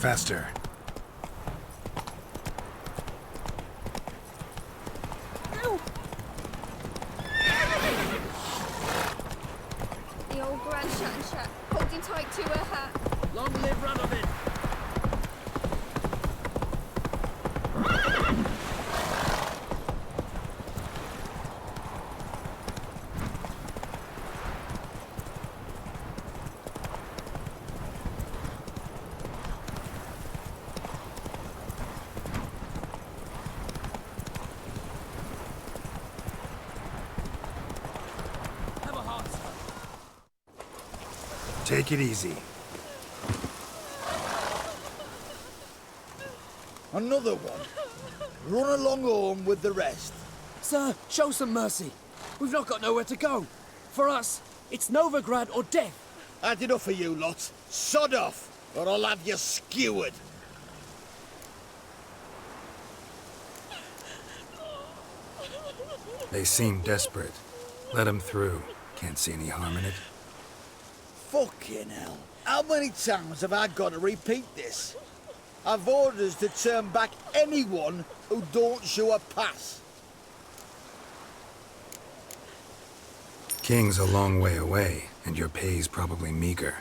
Faster. The old grand shat, holding tight to her hat. Long live Rudess! Take it easy. Another one. Run along home with the rest. Sir, show some mercy. We've not got nowhere to go. For us, it's Novigrad or death. Had enough of you lot. Sod off, or I'll have you skewered. They seem desperate. Let them through. Can't see any harm in it. Fucking hell. How many times have I got to repeat this? I've orders to turn back anyone who don't show a pass. King's a long way away, and your pay's probably meager.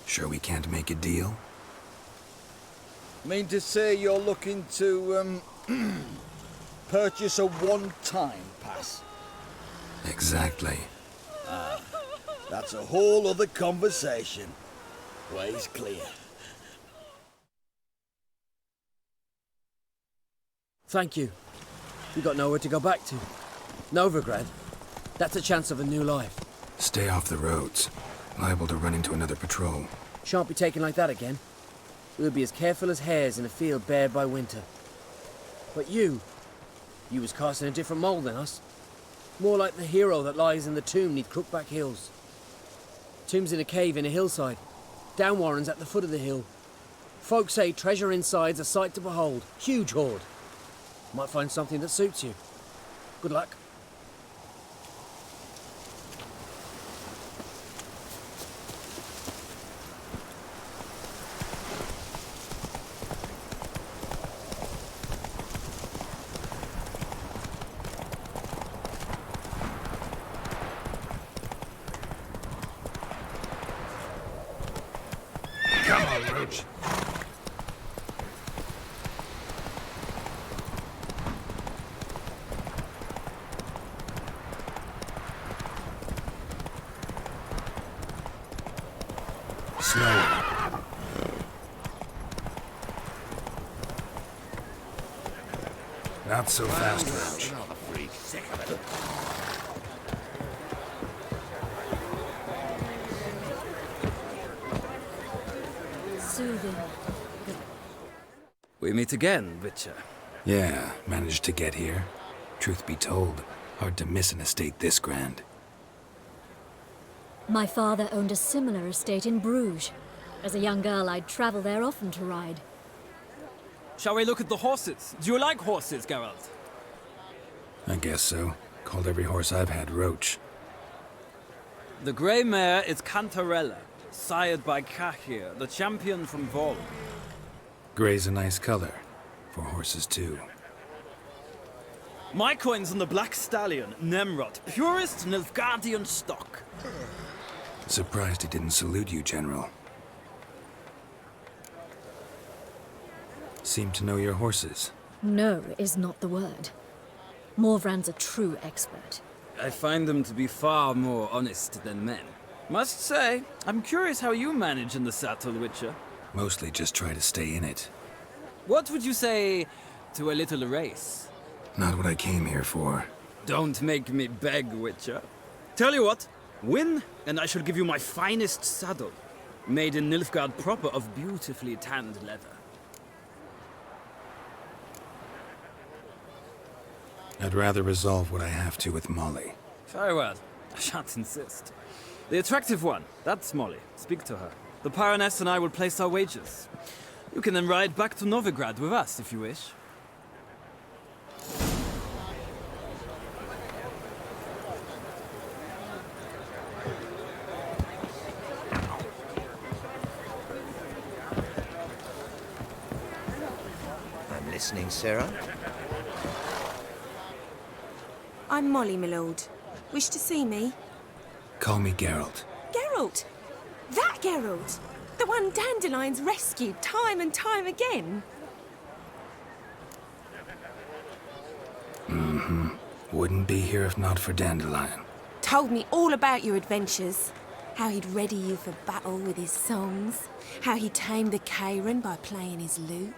Sure we can't make a deal? Mean to say you're looking to, purchase a one-time pass? Exactly. That's a whole other conversation. Way's clear. Thank you. We got nowhere to go back to. Novigrad. That's a chance of a new life. Stay off the roads. Liable to run into another patrol. Shan't be taken like that again. We'll be as careful as hares in a field bared by winter. But you was cast in a different mould than us. More like the hero that lies in the tomb neath Crookback Hills. Tomb's in a cave in a hillside. Downwarren's at the foot of the hill. Folk say treasure inside's a sight to behold. Huge hoard. Might find something that suits you. Good luck. Come on, Roach. Slow. Not so fast, Roach. Soothing. We meet again, Witcher. Yeah, managed to get here. Truth be told, hard to miss an estate this grand. My father owned a similar estate in Bruges. As a young girl, I'd travel there often to ride. Shall we look at the horses? Do you like horses, Geralt? I guess so. Called every horse I've had Roach. The grey mare is Cantarella, sired by Cahir, the champion from Vol. Gray's a nice color. For horses, too. My coin's on the black stallion, Nemrod, purest Nilfgaardian stock. Surprised he didn't salute you, General. Seem to know your horses. No is not the word. Morvrand's a true expert. I find them to be far more honest than men. Must say, I'm curious how you manage in the saddle, Witcher. Mostly just try to stay in it. What would you say to a little race? Not what I came here for. Don't make me beg, Witcher. Tell you what, win, and I shall give you my finest saddle. Made in Nilfgaard proper of beautifully tanned leather. I'd rather resolve what I have to with Molly. Very well. I shan't insist. The attractive one, that's Molly. Speak to her. The Baroness and I will place our wagers. You can then ride back to Novigrad with us, if you wish. listening, Sarah. I'm Molly, my lord. Wish to see me? Call me Geralt. Geralt! That Geralt! The one Dandelion's rescued time and time again. Wouldn't be here if not for Dandelion. Told me all about your adventures. How he'd ready you for battle with his songs. How he tamed the Karen by playing his lute.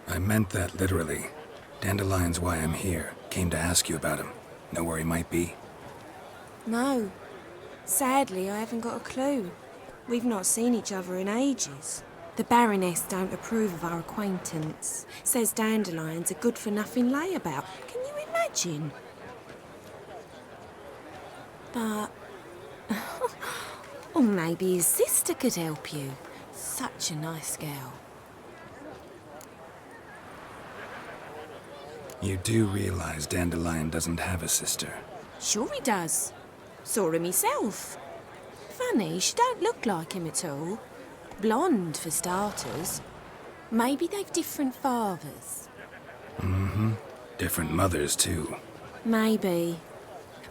I meant that literally. Dandelion's why I'm here. Came to ask you about him. Know where he might be? No. Sadly, I haven't got a clue. We've not seen each other in ages. The Baroness don't approve of our acquaintance. Says Dandelion's a good-for-nothing layabout. Can you imagine? But... or maybe his sister could help you. Such a nice girl. You do realize Dandelion doesn't have a sister. Sure he does. Saw him myself. Funny, she don't look like him at all. Blonde, for starters. Maybe they've different fathers. Different mothers, too. Maybe.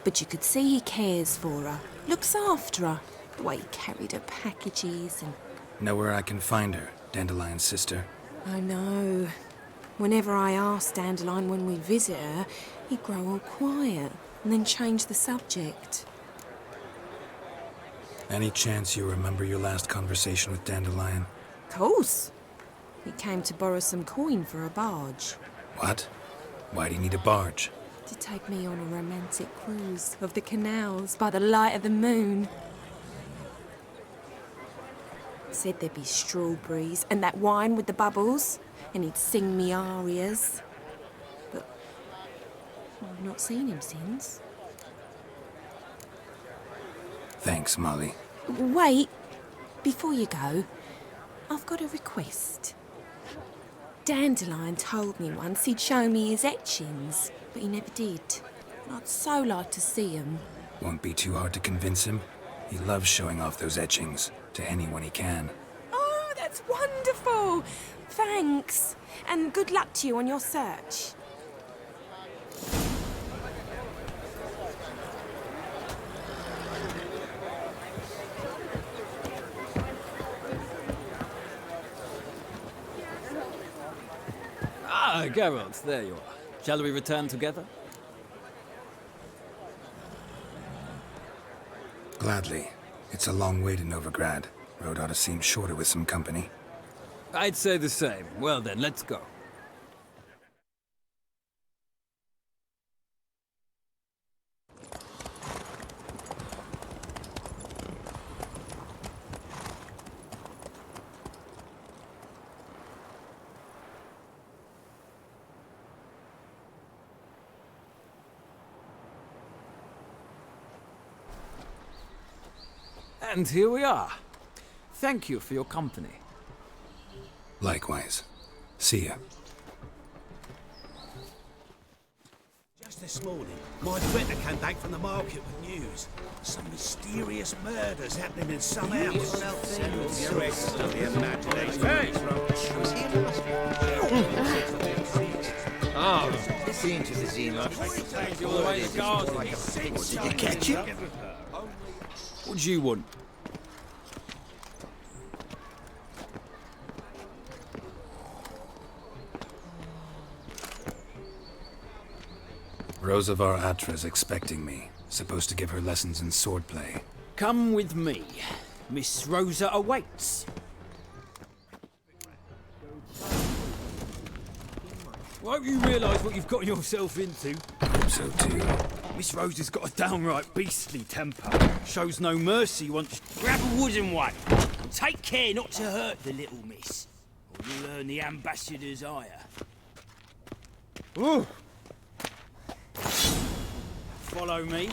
But you could see he cares for her. Looks after her. The way he carried her packages and... Know where I can find her, Dandelion's sister? I know. Whenever I asked Dandelion when we visit her, he'd grow all quiet and then change the subject. Any chance you remember your last conversation with Dandelion? Course. He came to borrow some coin for a barge. What? Why do you need a barge? To take me on a romantic cruise of the canals by the light of the moon. Said there'd be strawberries and that wine with the bubbles, and he'd sing me arias. But I've not seen him since. Thanks, Molly. Wait, before you go, I've got a request. Dandelion told me once he'd show me his etchings, but he never did. I'd so like to see 'em. Won't be too hard to convince him. He loves showing off those etchings to anyone he can. Oh, that's wonderful! Thanks, and good luck to you on your search. Ah, Geralt, there you are. Shall we return together? Gladly. It's a long way to Novigrad. Road ought to seem shorter with some company. I'd say the same. Well then, let's go. And here we are. Thank you for your company. Likewise. See ya. Just this morning, my fritter came back from the market with news. Some mysterious murders happening in some house. Seen to the Zima. Did you catch him? What do you want? Rosavar Atra's expecting me. Supposed to give her lessons in swordplay. Come with me. Miss Rosa awaits. Won't you realise what you've got yourself into? Hope so too. Miss Rosa's got a downright beastly temper. Shows no mercy once... Grab a wooden one. And take care not to hurt the little miss. Or you'll earn the ambassador's ire. Ooh. Follow me.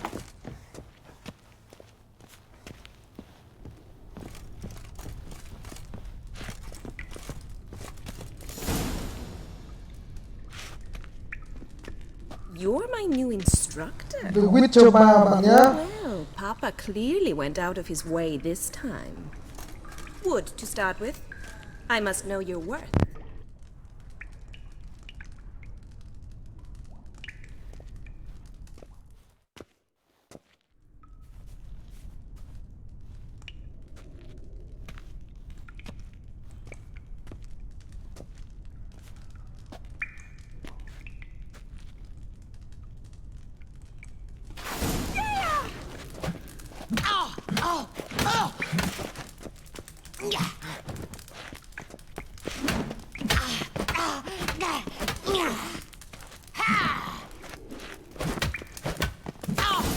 You're my new instructor. The Witcher 3 bạn nhé. Well, Papa clearly went out of his way this time. Wood, to start with. I must know your worth.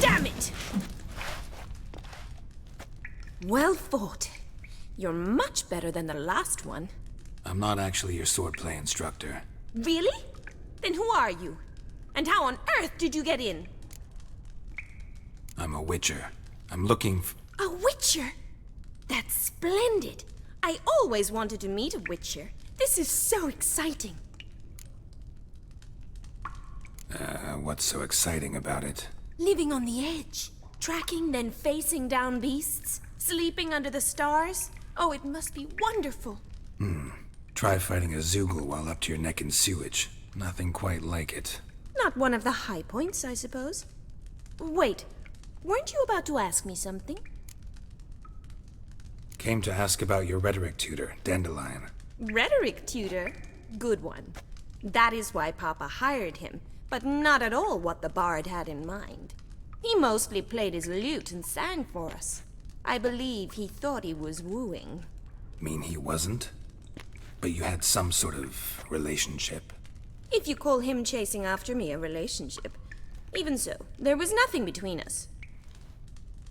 Damn it! Well fought. You're much better than the last one. I'm not actually your swordplay instructor. Really? Then who are you? And how on earth did you get in? I'm a witcher. I'm looking A witcher? That's splendid. I always wanted to meet a witcher. This is so exciting. What's so exciting about it? Living on the edge. Tracking, then facing down beasts. Sleeping under the stars. Oh, it must be wonderful. Try fighting a Zoogle while up to your neck in sewage. Nothing quite like it. Not one of the high points, I suppose. Wait, weren't you about to ask me something? Came to ask about your rhetoric tutor, Dandelion. Rhetoric tutor? Good one. That is why Papa hired him, but not at all what the bard had in mind. He mostly played his lute and sang for us. I believe he thought he was wooing. Mean he wasn't? But you had some sort of relationship? If you call him chasing after me a relationship. Even so, there was nothing between us.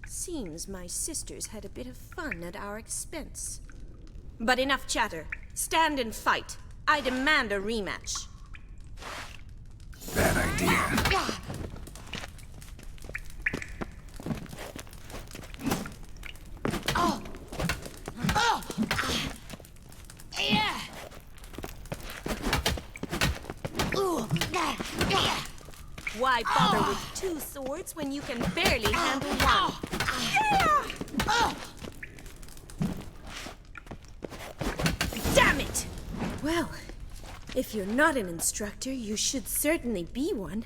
Seems my sisters had a bit of fun at our expense. But enough chatter. Stand and fight. I demand a rematch. Bad idea. Why bother with two swords when you can barely handle one? Damn it! Well, if you're not an instructor, you should certainly be one.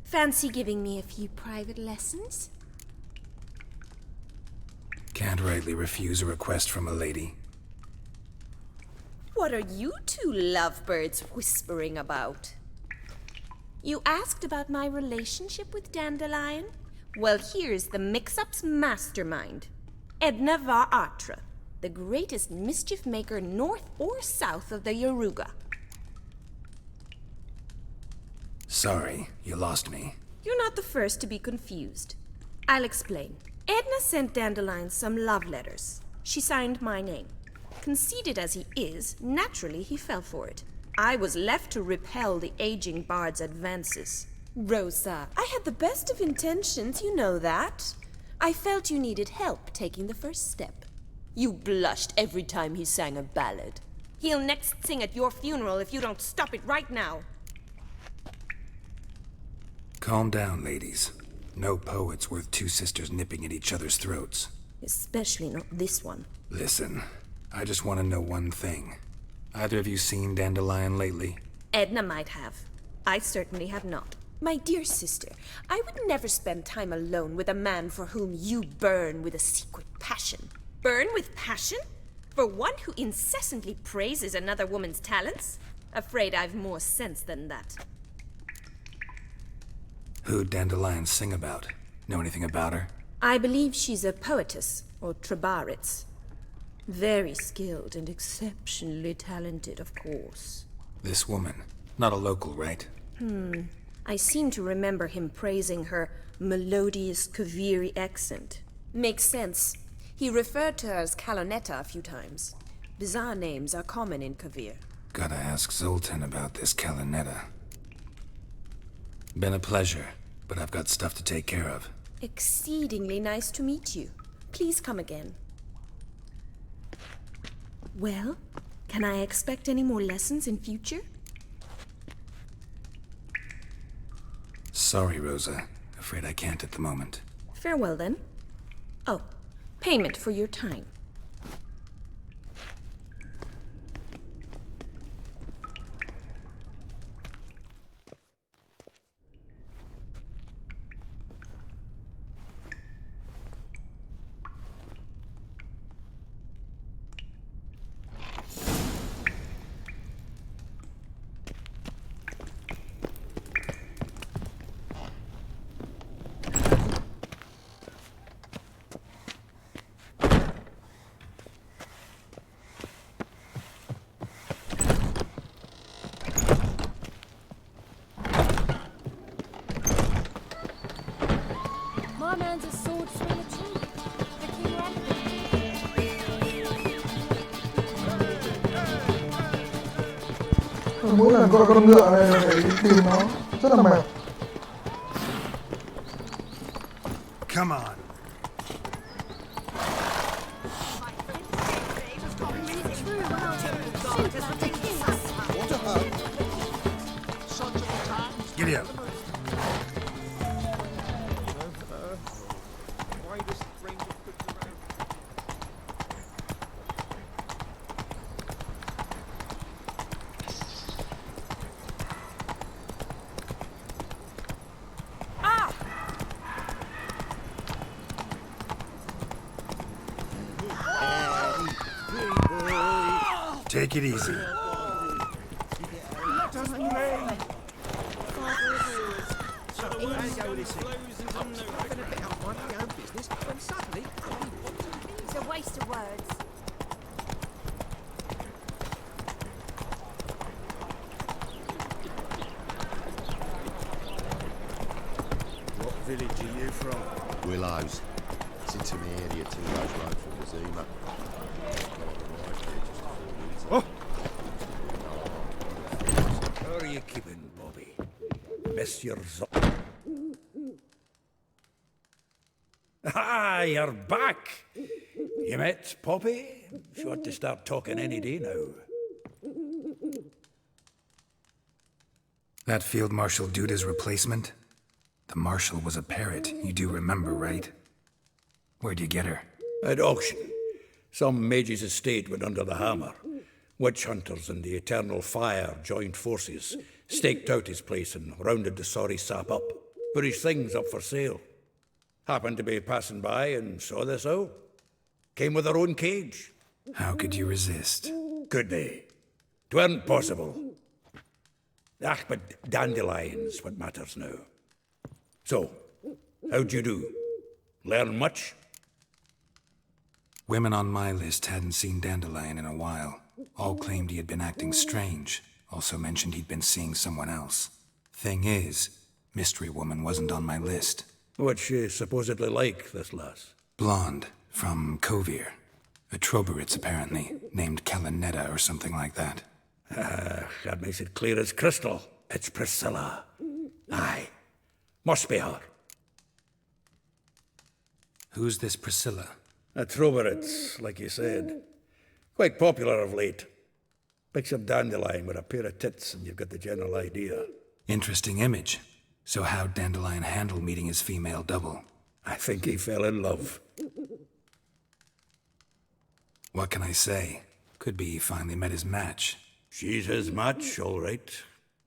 Fancy giving me a few private lessons? Can't rightly refuse a request from a lady. What are you two lovebirds whispering about? You asked about my relationship with Dandelion? Well, here's the mix-up's mastermind. Edna var Atra, the greatest mischief maker north or south of the Yaruga. Sorry, you lost me. You're not the first to be confused. I'll explain. Edna sent Dandelion some love letters. She signed my name. Conceited as he is, naturally he fell for it. I was left to repel the aging bard's advances. Rosa, I had the best of intentions, you know that. I felt you needed help taking the first step. You blushed every time he sang a ballad. He'll next sing at your funeral if you don't stop it right now. Calm down, ladies. No poet's worth two sisters nipping at each other's throats. Especially not this one. Listen, I just want to know one thing. Either of you seen Dandelion lately? Edna might have. I certainly have not. My dear sister, I would never spend time alone with a man for whom you burn with a secret passion. Burn with passion? For one who incessantly praises another woman's talents? Afraid I've more sense than that. Who'd Dandelion sing about? Know anything about her? I believe she's a poetess, or trabaritz. Very skilled and exceptionally talented, of course. This woman. Not a local, right? I seem to remember him praising her melodious Kaviri accent. Makes sense. He referred to her as Kalonetta a few times. Bizarre names are common in Kavir. Gotta ask Zoltan about this Kalonetta. Been a pleasure, but I've got stuff to take care of. Exceedingly nice to meet you. Please come again. Well, can I expect any more lessons in future? Sorry, Rosa. Afraid I can't at the moment. Farewell, then. Oh, payment for your time. Cứ mỗi lần coi con ngựa này là phải đi tìm nó, rất là mệt. Come on. Giddy up. Take it easy. It's a waste of words. What village are you from? Willows. It's intermediate 2 roads road from the Zima. Oh! How are you keeping, Bobby? Monsieur Rong. Ah, you're back! You met Poppy? She ought to start talking any day now. That Field Marshal Duda's replacement? The Marshal was a parrot, you do remember, right? Where'd you get her? At auction. Some mage's estate went under the hammer. Witch hunters and the Eternal Fire joined forces, staked out his place and rounded the sorry sap up. Put his things up for sale. Happened to be passing by and saw this out. Came with their own cage. How could you resist? Could they? 'Tweren't possible. Ah, but dandelions what matters now. So, how'd you do? Learn much? Women on my list hadn't seen Dandelion in a while. All claimed he had been acting strange. Also mentioned he'd been seeing someone else. Thing is, Mystery Woman wasn't on my list. What's she supposedly like, this lass? Blonde, from Kovir. A Troberitz, apparently, named Kalanetta or something like that. That makes it clear as crystal. It's Priscilla. Aye. Must be her. Who's this Priscilla? A Troberitz, like you said. Quite popular of late. Picture Dandelion with a pair of tits and you've got the general idea. Interesting image. So how'd Dandelion handle meeting his female double? I think he fell in love. What can I say? Could be he finally met his match. She's his match, all right.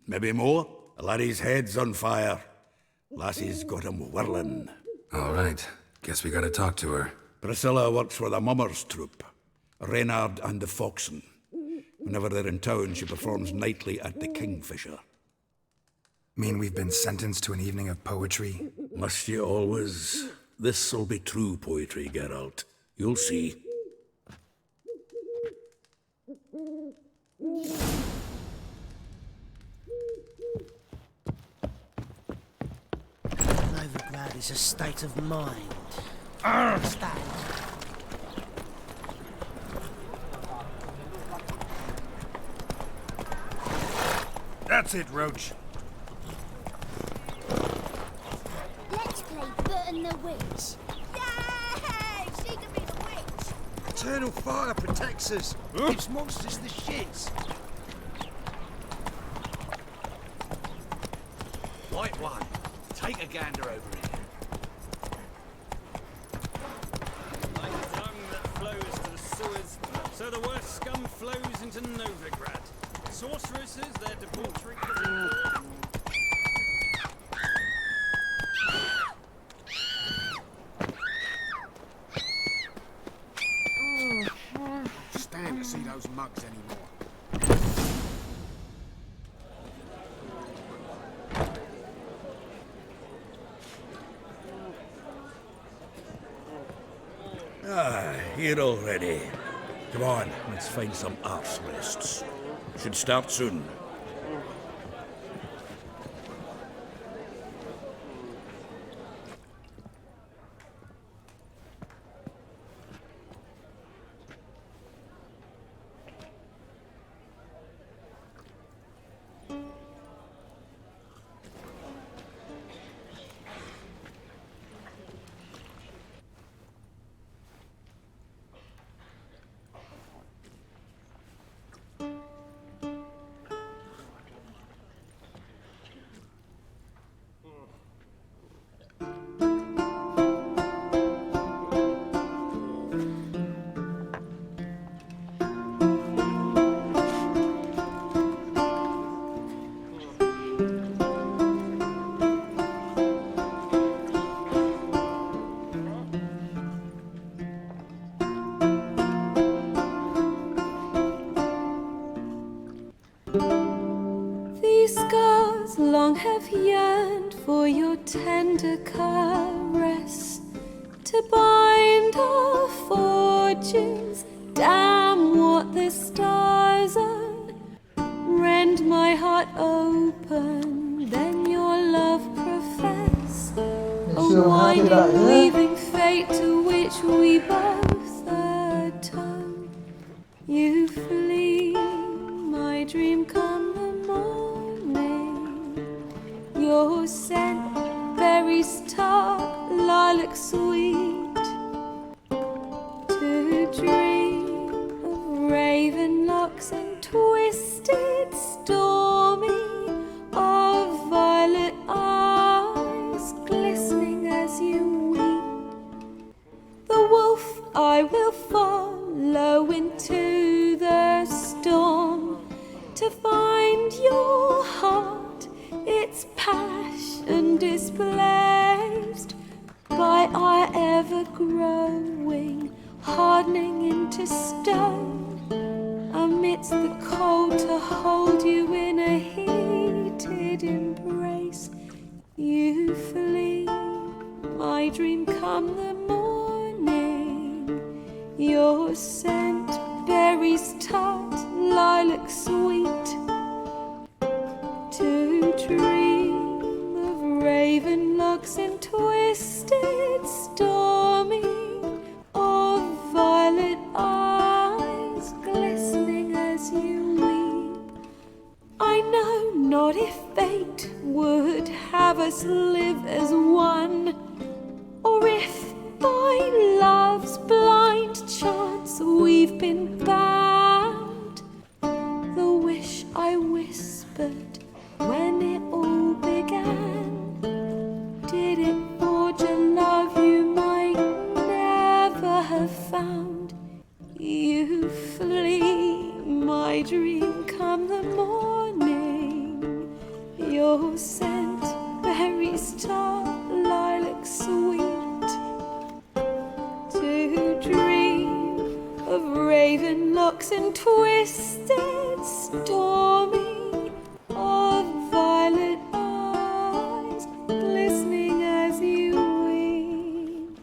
Maybe more. The laddie's head's on fire. Lassie's got him whirling. All right. Guess we gotta talk to her. Priscilla works for the Mummers troupe. Reynard and the Foxen. Whenever they're in town, she performs nightly at the Kingfisher. Mean we've been sentenced to an evening of poetry? Must you always? This'll be true poetry, Geralt. You'll see. Novigrad is a state of mind. Understand? That's it, Roach. Let's play Burton the Witch. Yay! She can be the witch. Eternal fire protects us. Gives monsters the shits. Right one. Take a gander over here. Like a tongue that flows to the sewers, so the worst scum flows into Novigrad. Sorceresses, their debauchery. Stand to see those mugs anymore. Ah, here already. Come on, let's find some arse rests. Should start soon. These scars long have yearned for your tender caress, to bind our fortunes. Damn what the stars are. Rend my heart open, then your love profess. A winding, weaving fate to which we both atone. You flee, my dream come the morning. Your scent, berries tart, lilac sweet. To dream of raven locks and twisted stormy, of violet eyes glistening as you weep. The wolf I will follow into the storm, to find your heart, its passion displaced by our ever-growing, hardening into stone. Amidst the cold, to hold you in a heated embrace. You flee, my dream come the morning. Your scent, berries tart, lilac sweet. To dream of raven locks and twisted stormy, of violet eyes glistening as you weep. I know not if fate would have us live as one, or if by love's blind chance we've been bound. The wish I whispered when it all began, did it forge a love you might never have found? You flee, my dream come the morning. Your scent, berries tart, lilac sweet. To dream of raven locks and twisted stormy, of violet eyes glistening as you weep.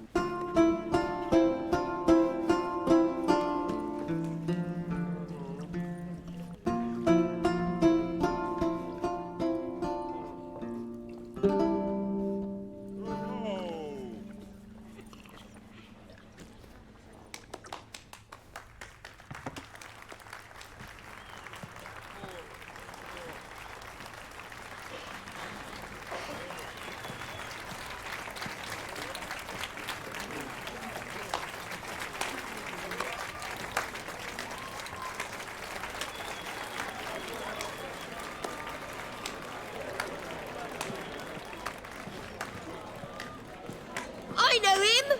I know him!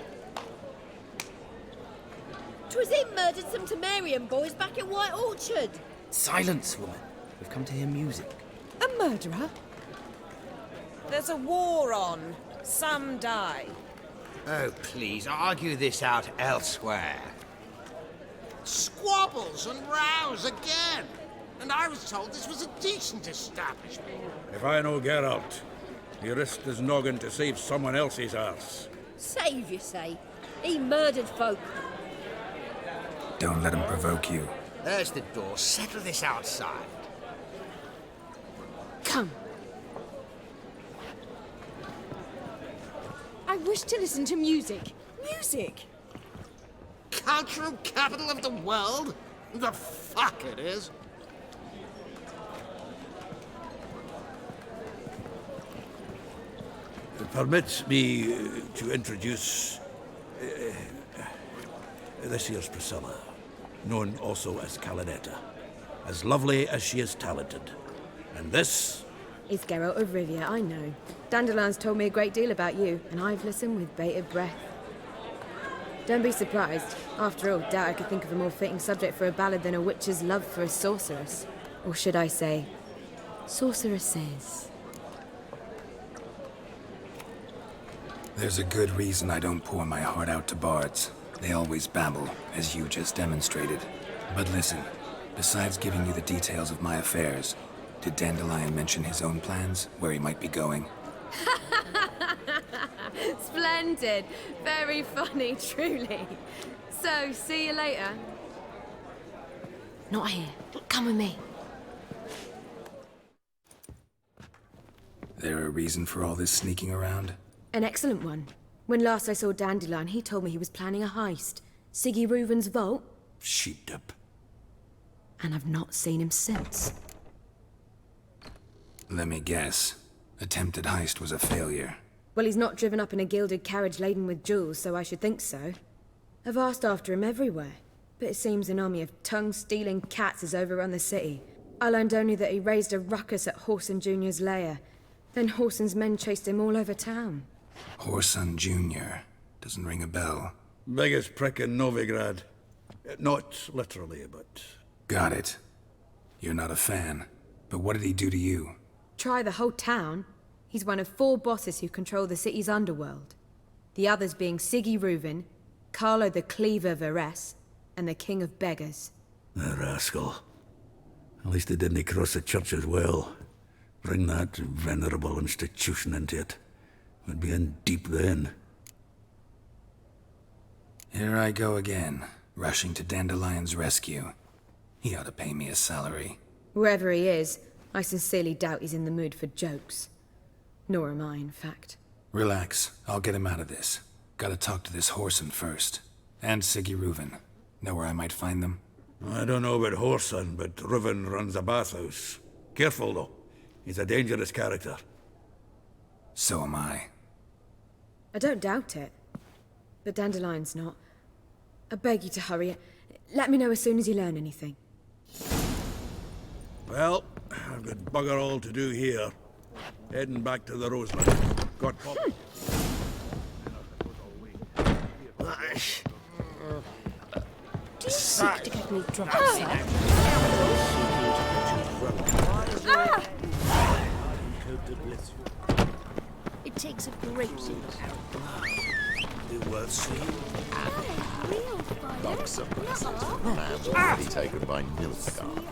'Twas him murdered some Temerian boys back in White Orchard. Silence, woman. We've come to hear music. A murderer? There's a war on. Some die. Oh, please, argue this out elsewhere. Squabbles and rows again. And I was told this was a decent establishment. If I know Geralt, he risked his noggin to save someone else's arse. Save, you say? He murdered folk. Don't let him provoke you. There's the door. Settle this outside. Come. I wish to listen to music. Music! Cultural capital of the world? The fuck it is. Permit me to introduce this here's Priscilla, known also as Calinetta, as lovely as she is talented. And this is Geralt of Rivia, I know. Dandelion's told me a great deal about you, and I've listened with bated breath. Don't be surprised. After all, doubt I could think of a more fitting subject for a ballad than a witch's love for a sorceress. Or should I say, sorceresses. There's a good reason I don't pour my heart out to bards. They always babble, as you just demonstrated. But listen, Besides giving you the details of my affairs, did Dandelion mention his own plans, where he might be going? Splendid. Very funny, truly. So, see you later. Not here. Come with me. There a reason for all this sneaking around? An excellent one. When last I saw Dandelion, he told me he was planning a heist. Siggy Reuven's vault. Sheeped up. And I've not seen him since. Let me guess. Attempted heist was a failure. Well, he's not driven up in a gilded carriage laden with jewels, so I should think so. I've asked after him everywhere, but it seems an army of tongue-stealing cats has overrun the city. I learned only that he raised a ruckus at Whoreson Jr.'s lair. Then Whoreson's men chased him all over town. Whoreson Jr. Doesn't ring a bell. Biggest prick in Novigrad. Not literally, but... Got it. You're not a fan. But what did he do to you? Try the whole town. He's one of 4 bosses who control the city's underworld. The others being Siggy Reuven, Carlo the Cleaver Rudess, and the King of Beggars. The rascal. At least he didn't cross the church as well. Bring that venerable institution into it. We'd be in deep then. Here I go again, rushing to Dandelion's rescue. He ought to pay me a salary. Wherever he is, I sincerely doubt he's in the mood for jokes. Nor am I, in fact. Relax. I'll get him out of this. Gotta talk to this Whoreson first. And Siggy Reuven. Know where I might find them? I don't know about Whoreson, but Reuven runs a bathhouse. Careful, though. He's a dangerous character. So am I. I don't doubt it. But Dandelion's not. I beg you to hurry. Let me know as soon as you learn anything. Well, I've got bugger all to do here. Heading back to the Roseland. Got pop. Sick to get me drunk, It takes a great deal. Be worth seeing. Real fire. Like some man will be taken by Nilfgaard.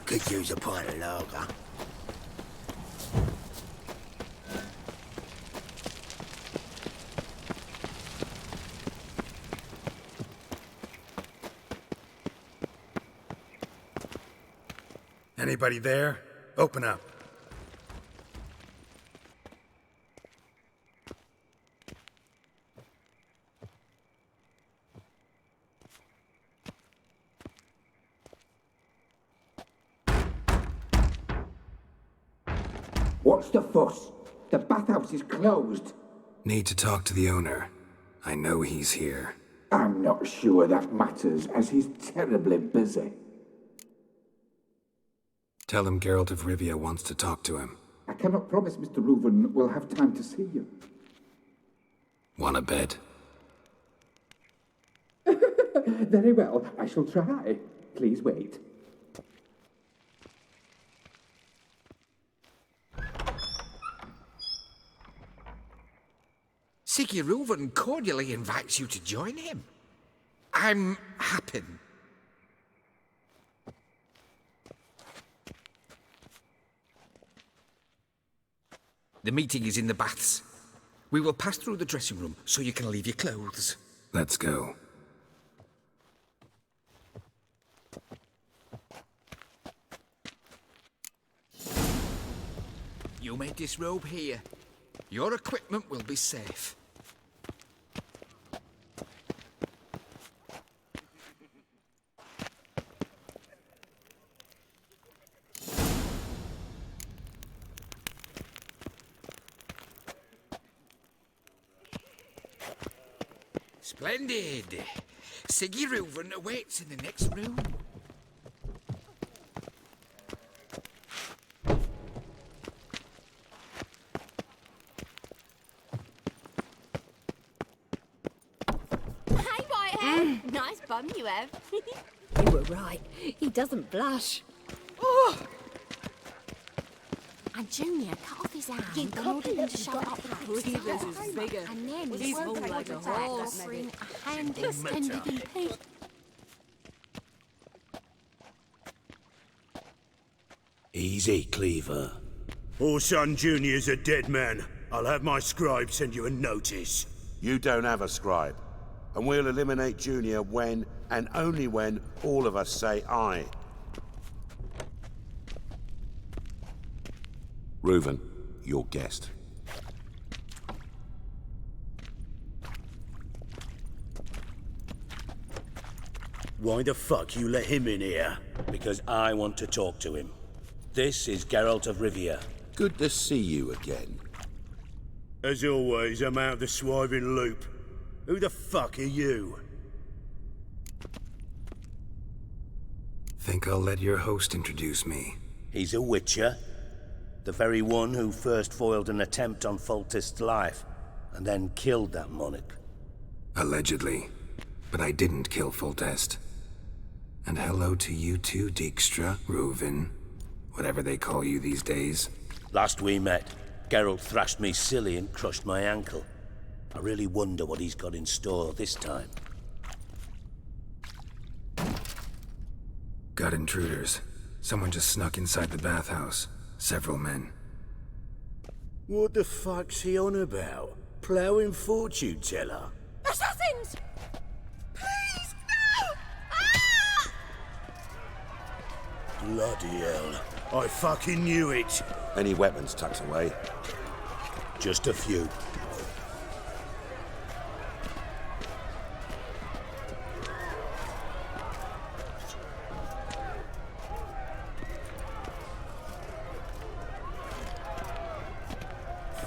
Could use a pint of lager. Anybody there? Open up. What's the fuss? The bathhouse is closed. Need to talk to the owner. I know he's here. I'm not sure that matters, as he's terribly busy. Tell him Geralt of Rivia wants to talk to him. I cannot promise Mr. Reuven will have time to see you. Want a bed? Very well, I shall try. Please wait. Siggy Reuven cordially invites you to join him. I'm happy. The meeting is in the baths. We will pass through the dressing room so you can leave your clothes. Let's go. You may disrobe here. Your equipment will be safe. Splendid. Siggy Reuven awaits in the next room. Nice bum you have. You were right. He doesn't blush. Oh! And Junior cut off his hand and ordered him to shove it up the back. And then He's he all woke like over a horse. offering a hand extended in peace. Easy, Cleaver. Orson Jr.'s a dead man. I'll have my scribe send you a notice. You don't have a scribe. And we'll eliminate Junior when, and only when, all of us say aye. Reuven, your guest. Why the fuck you let him in here? Because I want to talk to him. This is Geralt of Rivia. Good to see you again. As always, I'm out of the swiving loop. Who the fuck are you? Think I'll let your host introduce me. He's a witcher. The very one who first foiled an attempt on Foltest's life, and then killed that monarch. Allegedly. But I didn't kill Foltest. And hello to you too, Dijkstra, Reuven, whatever they call you these days. Last we met, Geralt thrashed me silly and crushed my ankle. I really wonder what he's got in store this time. Got intruders. Someone just snuck inside the bathhouse. Several men. What the fuck's he on about? Ploughing fortune teller? Assassins! Please, no! Ah! Bloody hell. I fucking knew it. Any weapons tucked away? Just a few.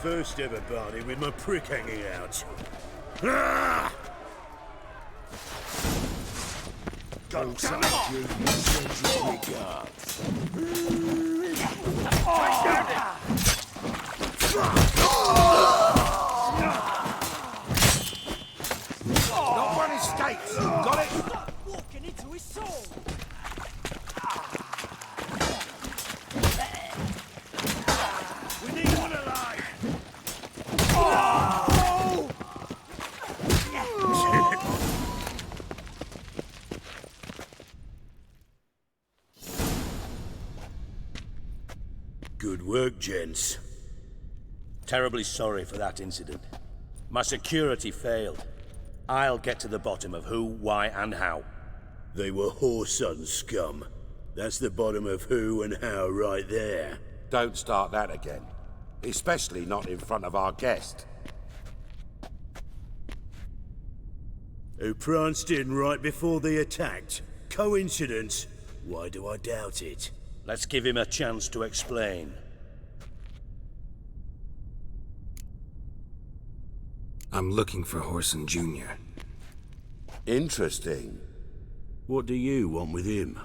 First ever party with my prick hanging out. Ah! God damn it! Not one escapes! Got it? Walking into his soul. We need one alive! Good work, gents. Terribly sorry for that incident. My security failed. I'll get to the bottom of who, why, and how. They were whoreson scum. That's the bottom of who and how right there. Don't start that again. Especially not in front of our guest. Who pranced in right before they attacked. Coincidence? Why do I doubt it? Let's give him a chance to explain. I'm looking for Whoreson Jr. Interesting. What do you want with him?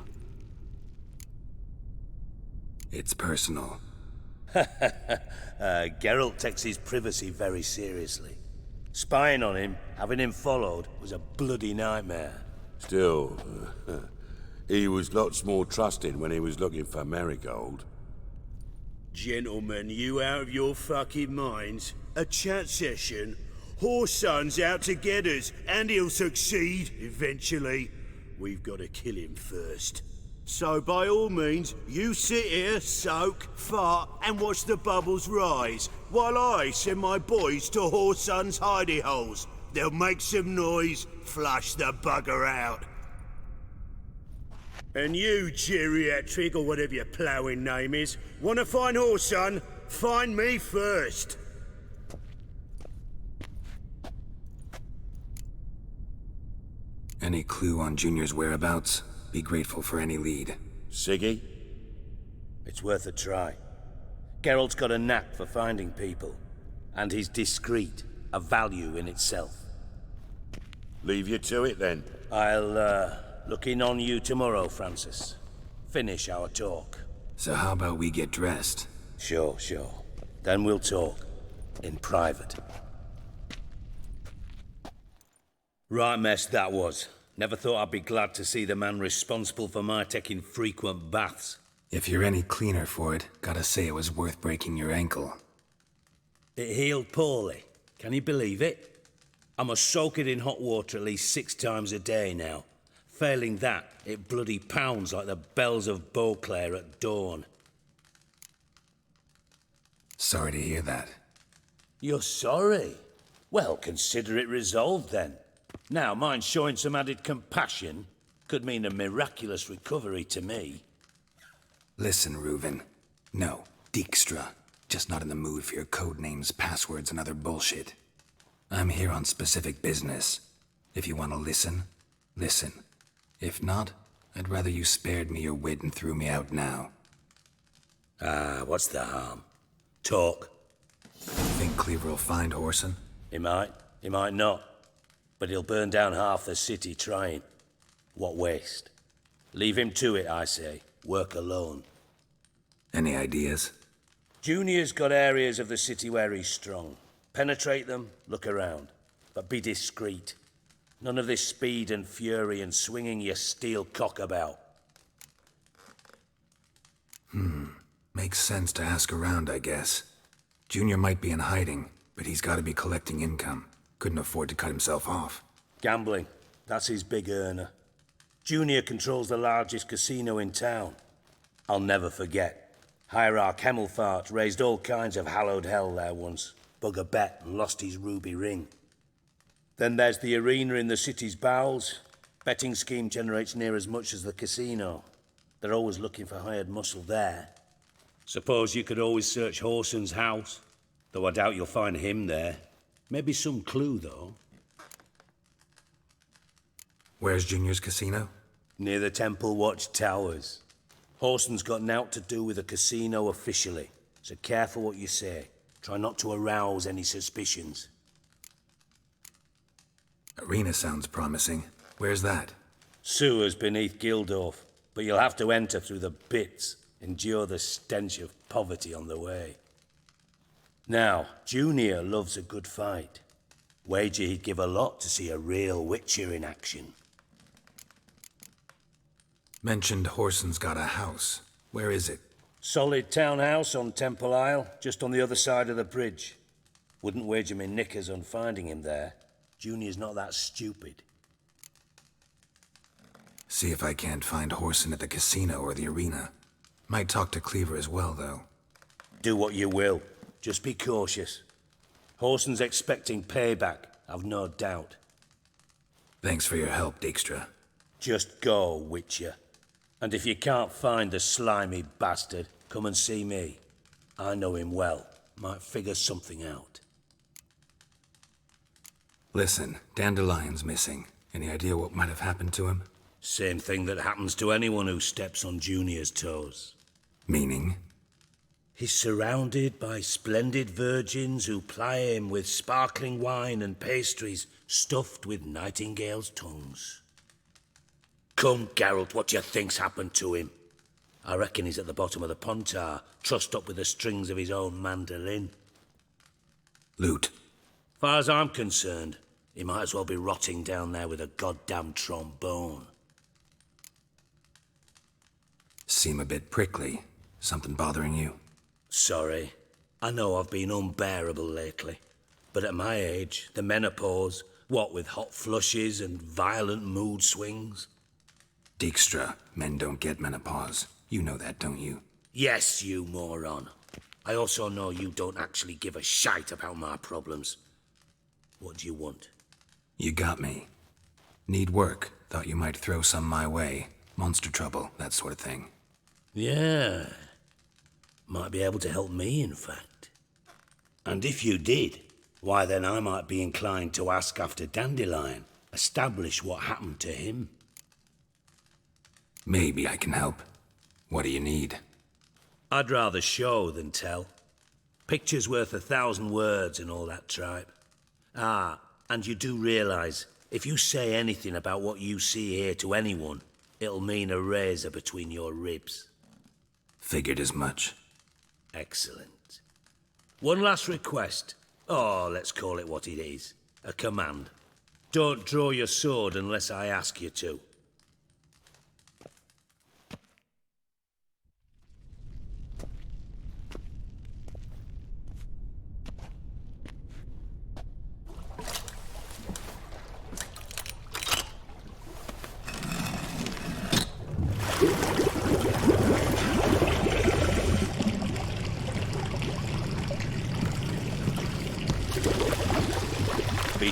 It's personal. Geralt takes his privacy very seriously. Spying on him, having him followed, was a bloody nightmare. Still, he was lots more trusted when he was looking for Marigold. Gentlemen, you out of your fucking minds? A chat session? Whoreson's out to get us, and he'll succeed, eventually. We've got to kill him first. So by all means, you sit here, soak, fart, and watch the bubbles rise, while I send my boys to Whoreson's hidey holes. They'll make some noise, flush the bugger out. And you, geriatric, or whatever your ploughing name is, want to find Whoreson? Find me first. Any clue on Junior's whereabouts? Be grateful for any lead. Siggy? It's worth a try. Geralt's got a knack for finding people. And he's discreet, a value in itself. Leave you to it, then. I'll, look in on you tomorrow, Francis. Finish our talk. So how about we get dressed? Sure. Then we'll talk. In private. Right mess that was. Never thought I'd be glad to see the man responsible for my taking frequent baths. If you're any cleaner for it, gotta say it was worth breaking your ankle. It healed poorly. Can you believe it? I must soak it in hot water at least 6 times a day now. Failing that, it bloody pounds like the bells of Beauclair at dawn. Sorry to hear that. You're sorry? Well, consider it resolved then. Now, mind showing some added compassion could mean a miraculous recovery to me. Listen, Reuven. No, Dijkstra. Just not in the mood for your code names, passwords, and other bullshit. I'm here on specific business. If you want to listen, listen. If not, I'd rather you spared me your wit and threw me out now. What's the harm? Talk. Think Cleaver will find Whoreson? He might not. But he'll burn down half the city trying. What waste? Leave him to it, I say. Work alone. Any ideas? Junior's got areas of the city where he's strong. Penetrate them, look around. But be discreet. None of this speed and fury and swinging your steel cock about. Makes sense to ask around, I guess. Junior might be in hiding, but he's got to be collecting income. Couldn't afford to cut himself off. Gambling. That's his big earner. Junior controls the largest casino in town. I'll never forget. Hierarch Hemmelfart raised all kinds of hallowed hell there once. Bug a bet and lost his ruby ring. Then there's the arena in the city's bowels. Betting scheme generates near as much as the casino. They're always looking for hired muscle there. Suppose you could always search Whoreson's house, though I doubt you'll find him there. Maybe some clue, though. Where's Junior's casino? Near the Temple Watch Towers. Whoreson's got nought to do with the casino officially, so careful what you say. Try not to arouse any suspicions. Arena sounds promising. Where's that? Sewers beneath Gildorf, but you'll have to enter through the bits, endure the stench of poverty on the way. Now, Junior loves a good fight. Wager he'd give a lot to see a real Witcher in action. Mentioned Whoreson's got a house. Where is it? Solid townhouse on Temple Isle, just on the other side of the bridge. Wouldn't wager me knickers on finding him there. Junior's not that stupid. See if I can't find Whoreson at the casino or the arena. Might talk to Cleaver as well, though. Do what you will. Just be cautious. Whoreson's expecting payback, I've no doubt. Thanks for your help, Dijkstra. Just go, Witcher. And if you can't find the slimy bastard, come and see me. I know him well. Might figure something out. Listen, Dandelion's missing. Any idea what might have happened to him? Same thing that happens to anyone who steps on Junior's toes. Meaning? He's surrounded by splendid virgins who ply him with sparkling wine and pastries stuffed with nightingales' tongues. Come, Geralt, what do you think's happened to him? I reckon he's at the bottom of the Pontar, trussed up with the strings of his own mandolin. Loot. Far as I'm concerned, he might as well be rotting down there with a goddamn trombone. Seem a bit prickly. Something bothering you? Sorry. I know I've been unbearable lately. But at my age, the menopause, what with hot flushes and violent mood swings. Dijkstra, men don't get menopause. You know that, don't you? Yes, you moron. I also know you don't actually give a shite about my problems. What do you want? You got me. Need work. Thought you might throw some my way. Monster trouble, that sort of thing. Yeah. Might be able to help me, in fact. And if you did, why then I might be inclined to ask after Dandelion, establish what happened to him. Maybe I can help. What do you need? I'd rather show than tell. Picture's worth 1,000 words and all that tripe. Ah, and you do realize, if you say anything about what you see here to anyone, it'll mean a razor between your ribs. Figured as much. Excellent. One last request. Oh, let's call it what it is. A command. Don't draw your sword unless I ask you to.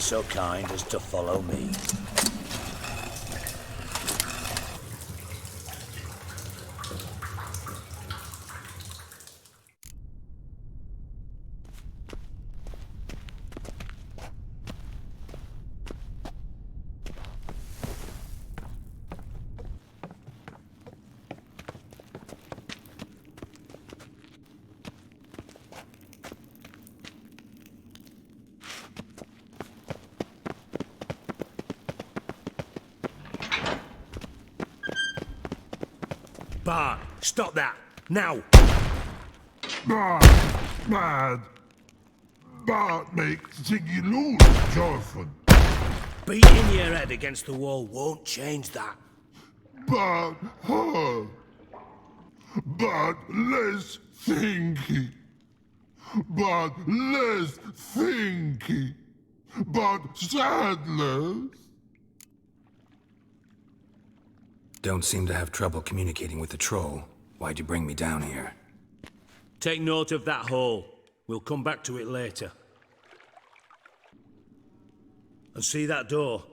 so kind as to follow me. Bart, stop that! Now! Bad. Bart makes Ziggy lose, Jorfin. Beating your head against the wall won't change that. But her. But less thinky. But less thinky. But sadless. Don't seem to have trouble communicating with the troll. Why'd you bring me down here? Take note of that hole. We'll come back to it later. And see that door?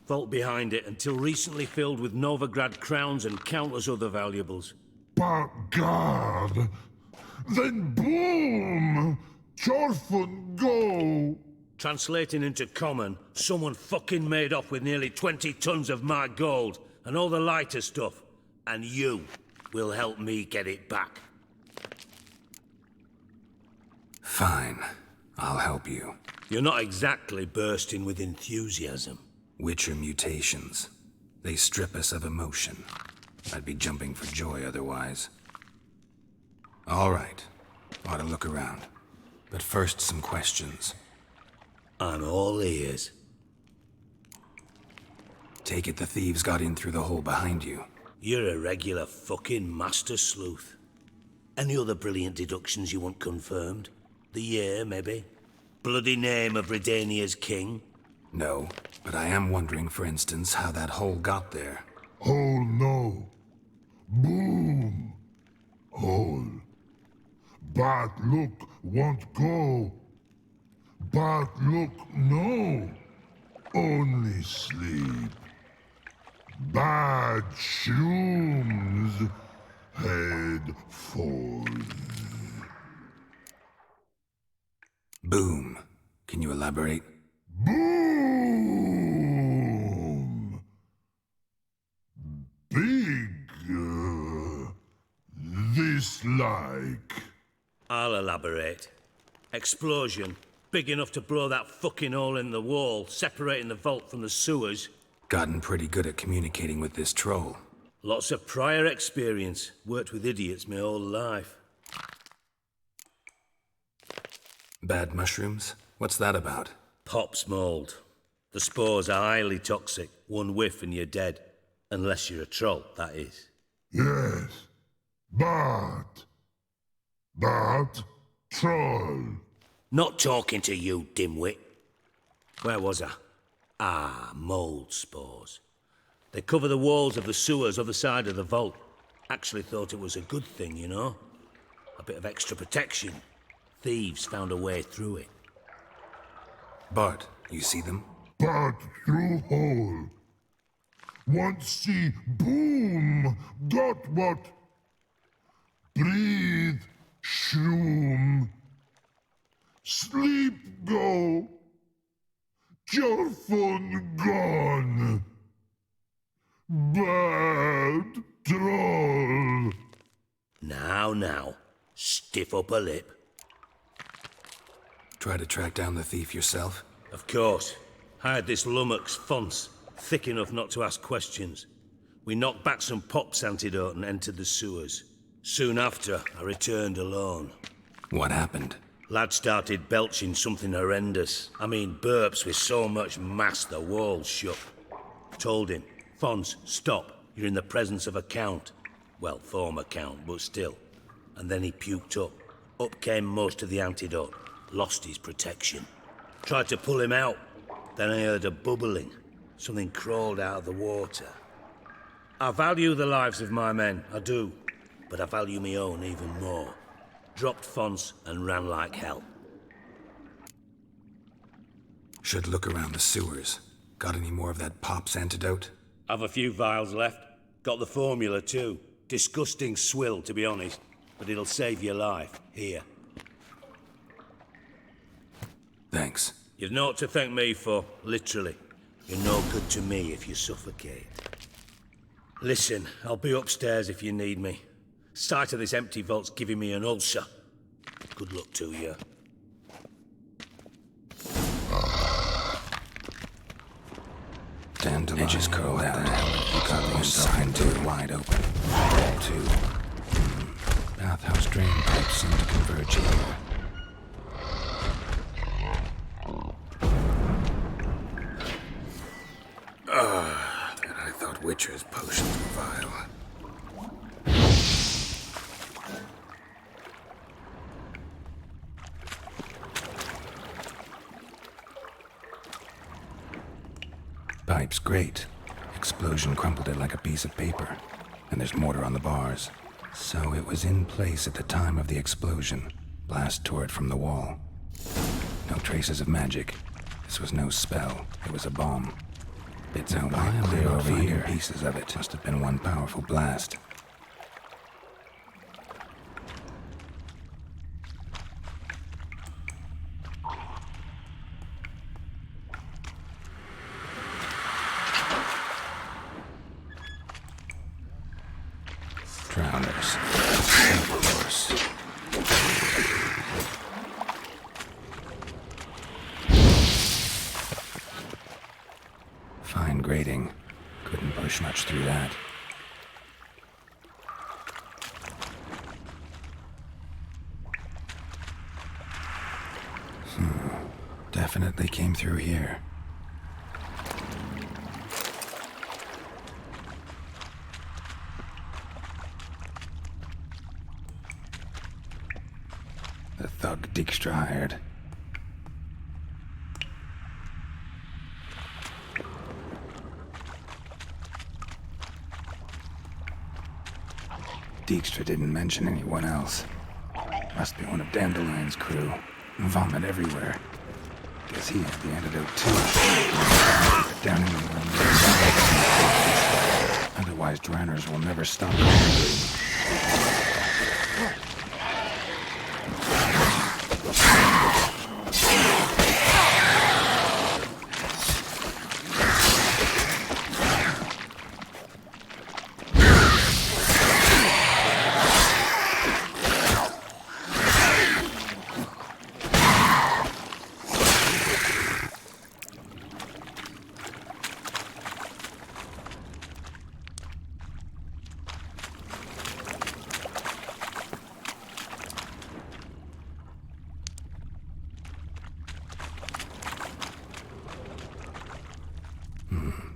Vault behind it, until recently filled with Novigrad crowns and countless other valuables. But God! Then boom! Jorfin go! Translating into common, someone fucking made off with nearly 20 tons of my gold, and all the lighter stuff. And you will help me get it back. Fine. I'll help you. You're not exactly bursting with enthusiasm. Witcher mutations. They strip us of emotion. I'd be jumping for joy otherwise. All right. Ought to look around. But first, some questions. I'm all ears. Take it the thieves got in through the hole behind you. You're a regular fucking master sleuth. Any other brilliant deductions you want confirmed? The year, maybe? Bloody name of Redania's king? No, but I am wondering, for instance, how that hole got there. Hole no. Boom. Hole. But look won't go. But look no. Only sleep. Bad shrooms. Head forth. Boom. Can you elaborate? Boom! Big. This like. I'll elaborate. Explosion. Big enough to blow that fucking hole in the wall, separating the vault from the sewers. Gotten pretty good at communicating with this troll. Lots of prior experience. Worked with idiots my whole life. Bad mushrooms? What's that about? Pops mold. The spores are highly toxic. One whiff and you're dead. Unless you're a troll, that is. Yes. But troll. Not talking to you, dimwit. Where was I? Ah, mold spores. They cover the walls of the sewers other side of the vault. Actually thought it was a good thing, you know? A bit of extra protection. Thieves found a way through it. Bart, you see them? But through hole. Want see boom. Got what? Breathe. Shroom. Sleep go. Jorfin gone. Bad troll. Now. Stiff upper lip. Try to track down the thief yourself? Of course. Hired this lummox, Fons, thick enough not to ask questions. We knocked back some Pop's antidote and entered the sewers. Soon after, I returned alone. What happened? Lad started belching something horrendous. I mean, burps with so much mass the walls shook. Told him, Fons, stop. You're in the presence of a count. Well, former count, but still. And then he puked up. Up came most of the antidote. Lost his protection. Tried to pull him out. Then I heard a bubbling. Something crawled out of the water. I value the lives of my men, I do. But I value my own even more. Dropped Fons and ran like hell. Should look around the sewers. Got any more of that Pop's antidote? Have a few vials left. Got the formula too. Disgusting swill, to be honest. But it'll save your life. Here. Thanks. You've naught to thank me for, literally. You're no good to me if you suffocate. Listen, I'll be upstairs if you need me. Sight of this empty vault's giving me an ulcer. Good luck to you. Dandelion. Edges curled out. You got the inside door wide open. Wall 2. Bathhouse drain pipes seem to converge here. And I thought Witcher's potions were vile. Pipe's great. Explosion crumpled it like a piece of paper. And there's mortar on the bars. So it was in place at the time of the explosion. Blast tore it from the wall. No traces of magic. This was no spell. It was a bomb. Bits of pipe clear over here. Pieces of it. Must have been one powerful blast. Drowners. Of course. Fine grating. Couldn't push much through that. Definitely came through here. The thug Dijkstra hired. Dijkstra didn't mention anyone else. Must be one of Dandelion's crew. Vomit everywhere. Guess he had the antidote too. Down in the room. Otherwise, drowners will never stop.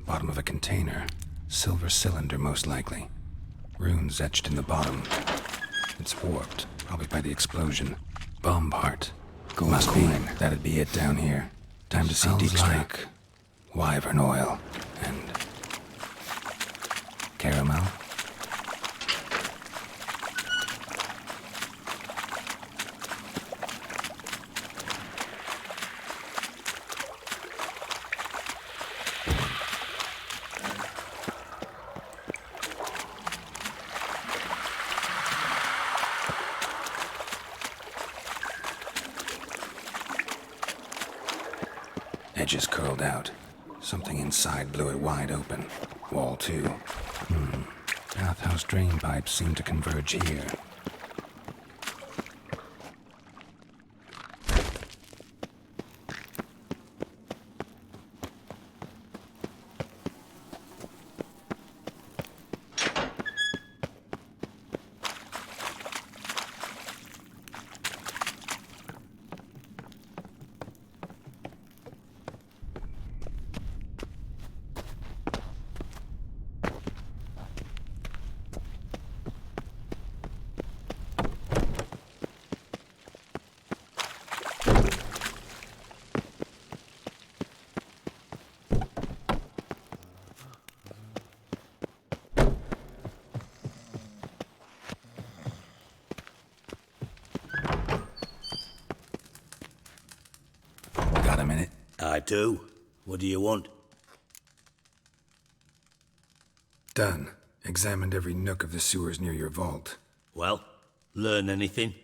Bottom of a container. Silver cylinder, most likely. Runes etched in the bottom. It's warped, probably by the explosion. Bomb part. Gold must coin. That'd be it down here. Time to see Dijkstra. Like wyvern oil and caramel. Edges curled out. Something inside blew it wide open. Wall 2. Bathhouse drain pipes seem to converge here. do. What do you want? Done. Examined every nook of the sewers near your vault. Well, learn anything?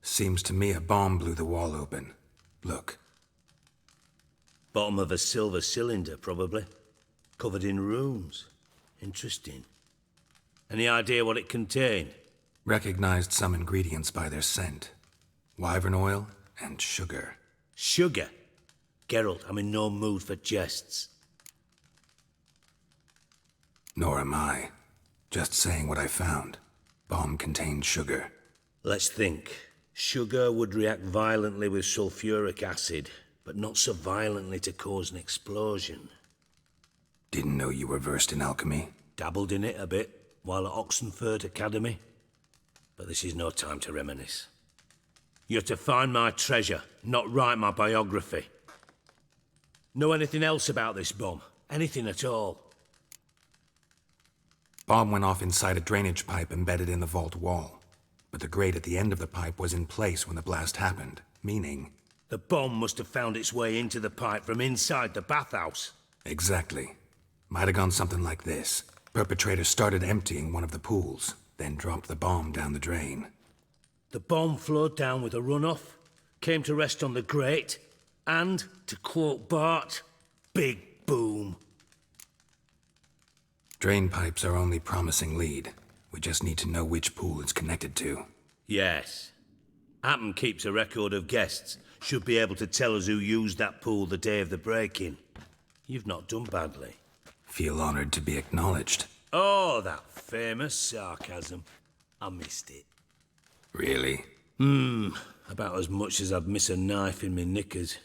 Seems to me a bomb blew the wall open. Look. Bottom of a silver cylinder, probably. Covered in runes. Interesting. Any idea what it contained? Recognized some ingredients by their scent. Wyvern oil and sugar. Sugar? Geralt, I'm in no mood for jests. Nor am I. Just saying what I found. Bomb contained sugar. Let's think. Sugar would react violently with sulfuric acid, but not so violently to cause an explosion. Didn't know you were versed in alchemy. Dabbled in it a bit while at Oxenford Academy. But this is no time to reminisce. You're to find my treasure, not write my biography. Know anything else about this bomb? Anything at all? Bomb went off inside a drainage pipe embedded in the vault wall. But the grate at the end of the pipe was in place when the blast happened, meaning... The bomb must have found its way into the pipe from inside the bathhouse. Exactly. Might have gone something like this. Perpetrator started emptying one of the pools, then dropped the bomb down the drain. The bomb flowed down with a runoff, came to rest on the grate, and, to quote Bart, big boom. Drain pipes are only promising lead. We just need to know which pool it's connected to. Yes. Happen keeps a record of guests. Should be able to tell us who used that pool the day of the break-in. You've not done badly. Feel honored to be acknowledged. Oh, that famous sarcasm. I missed it. Really? About as much as I'd miss a knife in me knickers.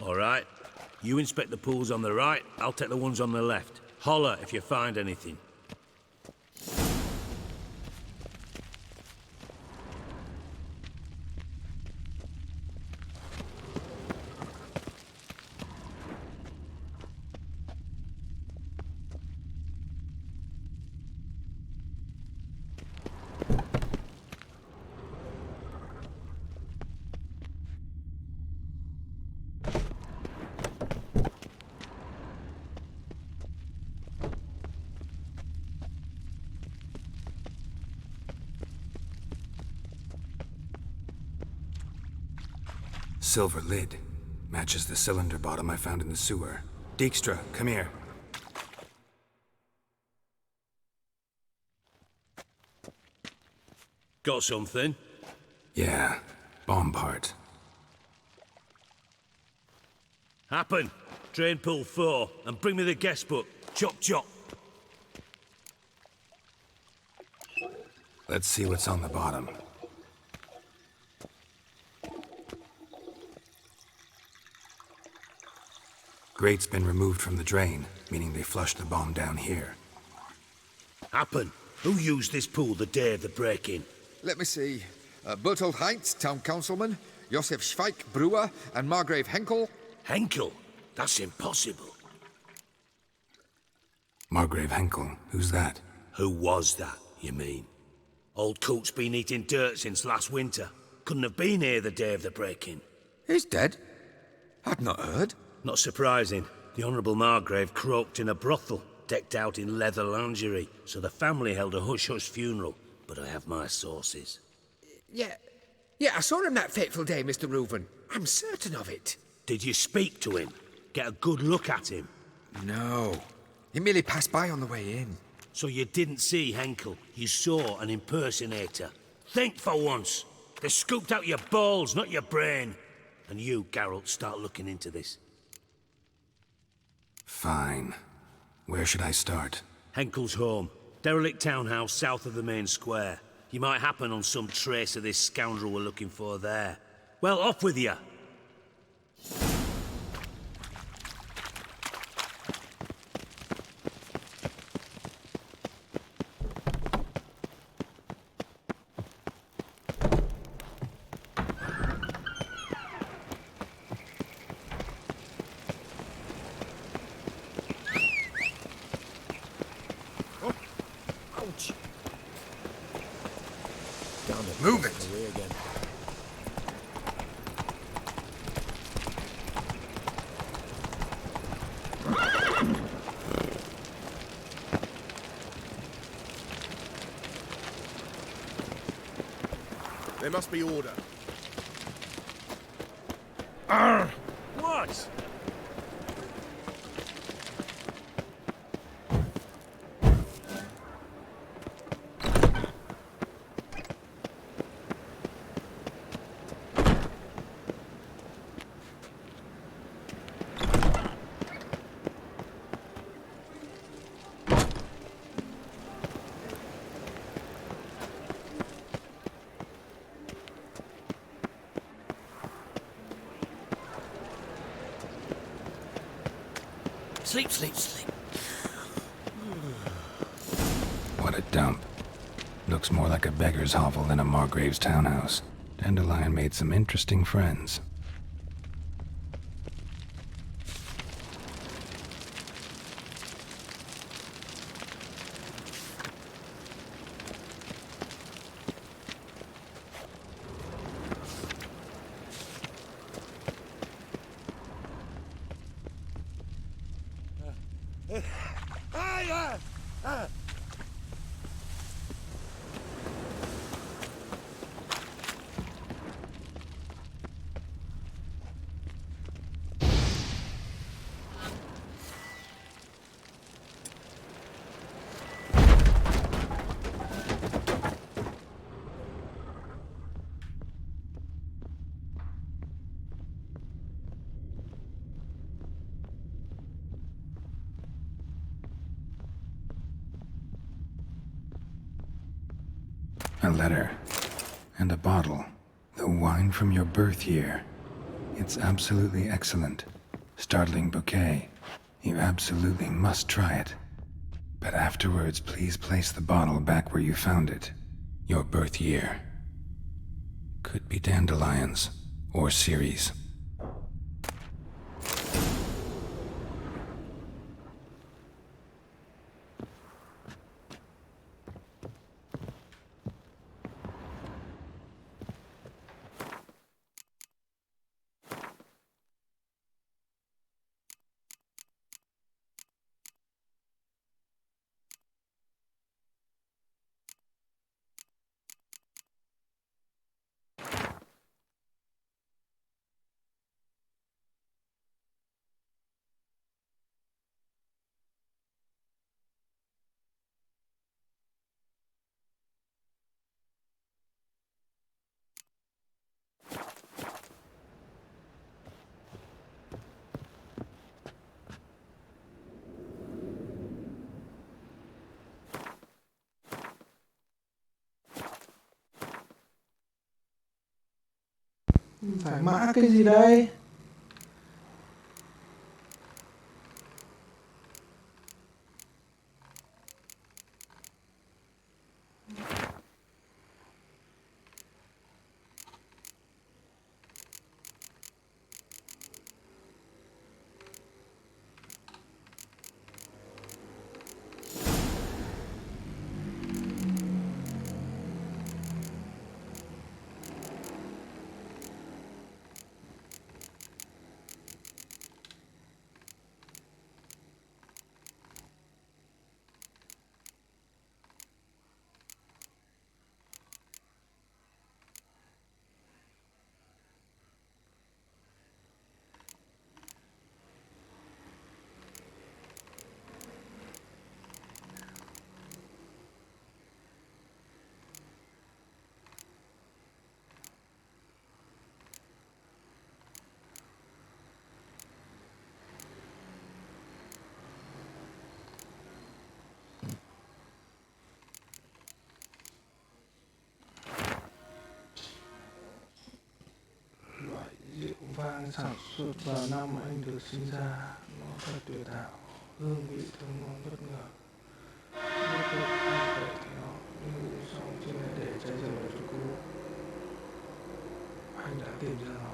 All right. You inspect the pools on the right, I'll take the ones on the left. Holler if you find anything. Silver lid. Matches the cylinder bottom I found in the sewer. Dijkstra, come here. Got something? Yeah, bomb part. Happen. Drain pool 4, and bring me the guest book. Chop chop. Let's see what's on the bottom. Grate's been removed from the drain, meaning they flushed the bomb down here. Happen. Who used this pool the day of the break-in? Let me see. Bertold Heinz, town councilman, Josef Schweik, brewer, and Margrave Henkel. Henkel? That's impossible. Margrave Henkel? Who's that? Who was that, you mean? Old coot's been eating dirt since last winter. Couldn't have been here the day of the break-in. He's dead? I'd not heard. Not surprising. The Honourable Margrave croaked in a brothel, decked out in leather lingerie, so the family held a hush-hush funeral. But I have my sources. Yeah, I saw him that fateful day, Mr. Reuven. I'm certain of it. Did you speak to him? Get a good look at him? No. He merely passed by on the way in. So you didn't see Henkel? You saw an impersonator? Think for once! They scooped out your balls, not your brain. And you, Geralt, start looking into this. Fine. Where should I start? Henkel's home. Derelict townhouse south of the main square. You might happen on some trace of this scoundrel we're looking for there. Well, off with you! Move it! There must be order. What? Sleep, sleep, sleep. What a dump. Looks more like a beggar's hovel than a Margrave's townhouse. Dandelion made some interesting friends. A letter. And a bottle. The wine from your birth year. It's absolutely excellent. Startling bouquet. You absolutely must try it. But afterwards, please place the bottle back where you found it. Your birth year. Could be dandelions. Or Ceres. Giải mã cái gì đây? Vang sản xuất vào năm anh được sinh ra, nó thật tuyệt hảo, hương vị thơm ngon bất ngờ. Lúc được anh tẩy nó, nhưng uống xong chỉ lại để chai rượu cho cô. Anh đã tìm ra nó.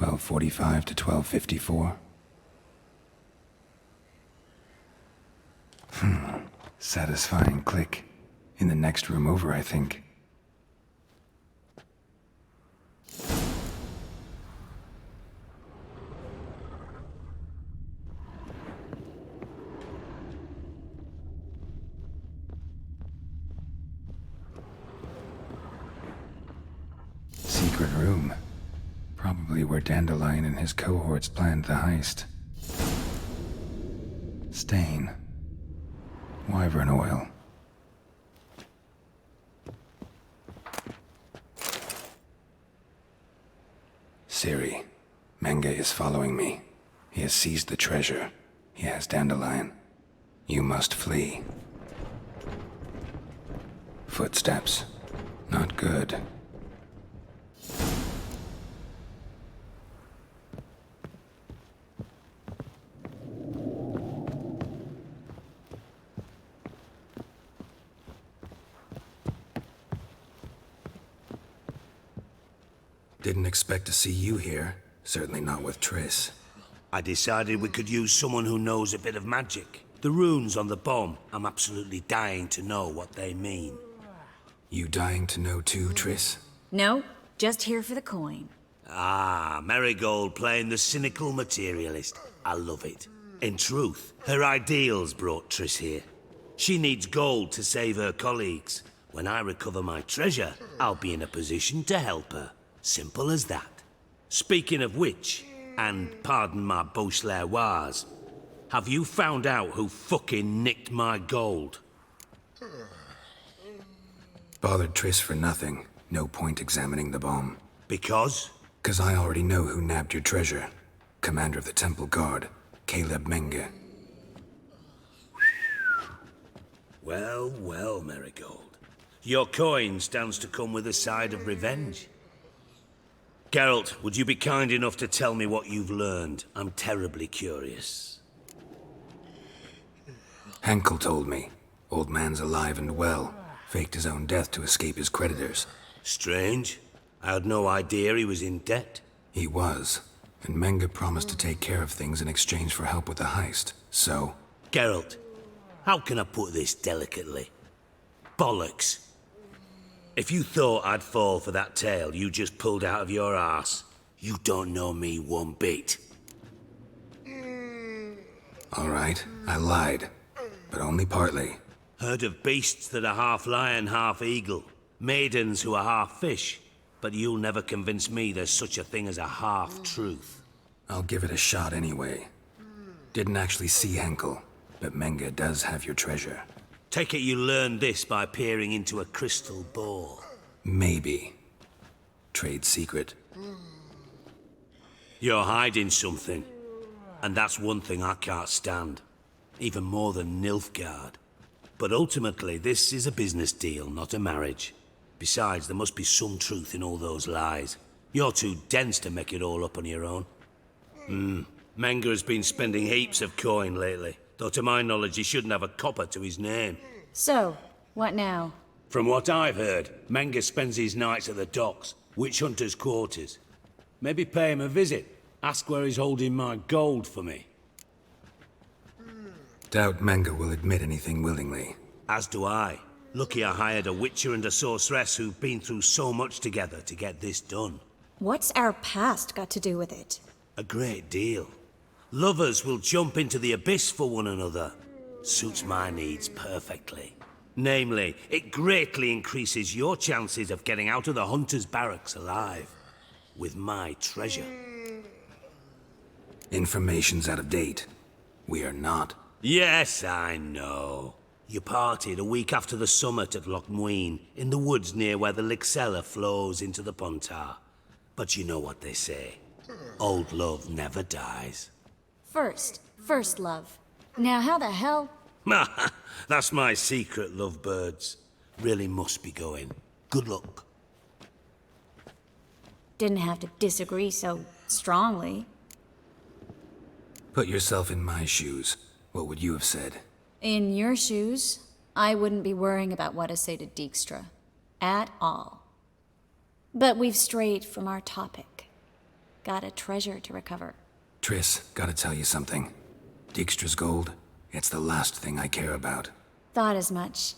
12:45 to 12:54. Satisfying click. In the next room over, I think. Secret room. Probably where Dandelion and his cohorts planned the heist. Stain. Wyvern oil. Ciri, Menge is following me. He has seized the treasure. He has Dandelion. You must flee. Footsteps. Not good. Didn't expect to see you here. Certainly not with Triss. I decided we could use someone who knows a bit of magic. The runes on the bomb, I'm absolutely dying to know what they mean. You dying to know too, Triss? No, just here for the coin. Ah, Marigold playing the cynical materialist. I love it. In truth, her ideals brought Triss here. She needs gold to save her colleagues. When I recover my treasure, I'll be in a position to help her. Simple as that. Speaking of which, and pardon my Beauclervois, have you found out who fucking nicked my gold? Bothered Triss for nothing. No point examining the bomb. Because? 'Cause I already know who nabbed your treasure. Commander of the Temple Guard, Caleb Menge. Well, well, Marigold. Your coin stands to come with a side of revenge. Geralt, would you be kind enough to tell me what you've learned? I'm terribly curious. Henkel told me. Old man's alive and well. Faked his own death to escape his creditors. Strange. I had no idea he was in debt. He was. And Menge promised to take care of things in exchange for help with the heist. So... Geralt, how can I put this delicately? Bollocks. If you thought I'd fall for that tale you just pulled out of your arse, you don't know me one bit. All right, I lied. But only partly. Heard of beasts that are half lion, half eagle. Maidens who are half fish. But you'll never convince me there's such a thing as a half-truth. I'll give it a shot anyway. Didn't actually see Henkel, but Menge does have your treasure. Take it you learned this by peering into a crystal ball. Maybe. Trade secret. You're hiding something. And that's one thing I can't stand. Even more than Nilfgaard. But ultimately, this is a business deal, not a marriage. Besides, there must be some truth in all those lies. You're too dense to make it all up on your own. Menge has been spending heaps of coin lately. Though to my knowledge, he shouldn't have a copper to his name. So, what now? From what I've heard, Menge spends his nights at the docks, witch hunters' quarters. Maybe pay him a visit. Ask where he's holding my gold for me. Doubt Menge will admit anything willingly. As do I. Lucky I hired a witcher and a sorceress who've been through so much together to get this done. What's our past got to do with it? A great deal. Lovers will jump into the abyss for one another. Suits my needs perfectly. Namely, it greatly increases your chances of getting out of the hunter's barracks alive. With my treasure. Information's out of date. We are not. Yes, I know. You partied a week after the summit at Loch Muin, in the woods near where the Lixella flows into the Pontar. But you know what they say. Old love never dies. First love. Now how the hell? That's my secret, lovebirds. Really must be going. Good luck. Didn't have to disagree so strongly. Put yourself in my shoes. What would you have said? In your shoes, I wouldn't be worrying about what to say to Dijkstra. At all. But we've strayed from our topic. Got a treasure to recover. Triss, gotta tell you something. Dijkstra's gold, it's the last thing I care about. Thought as much.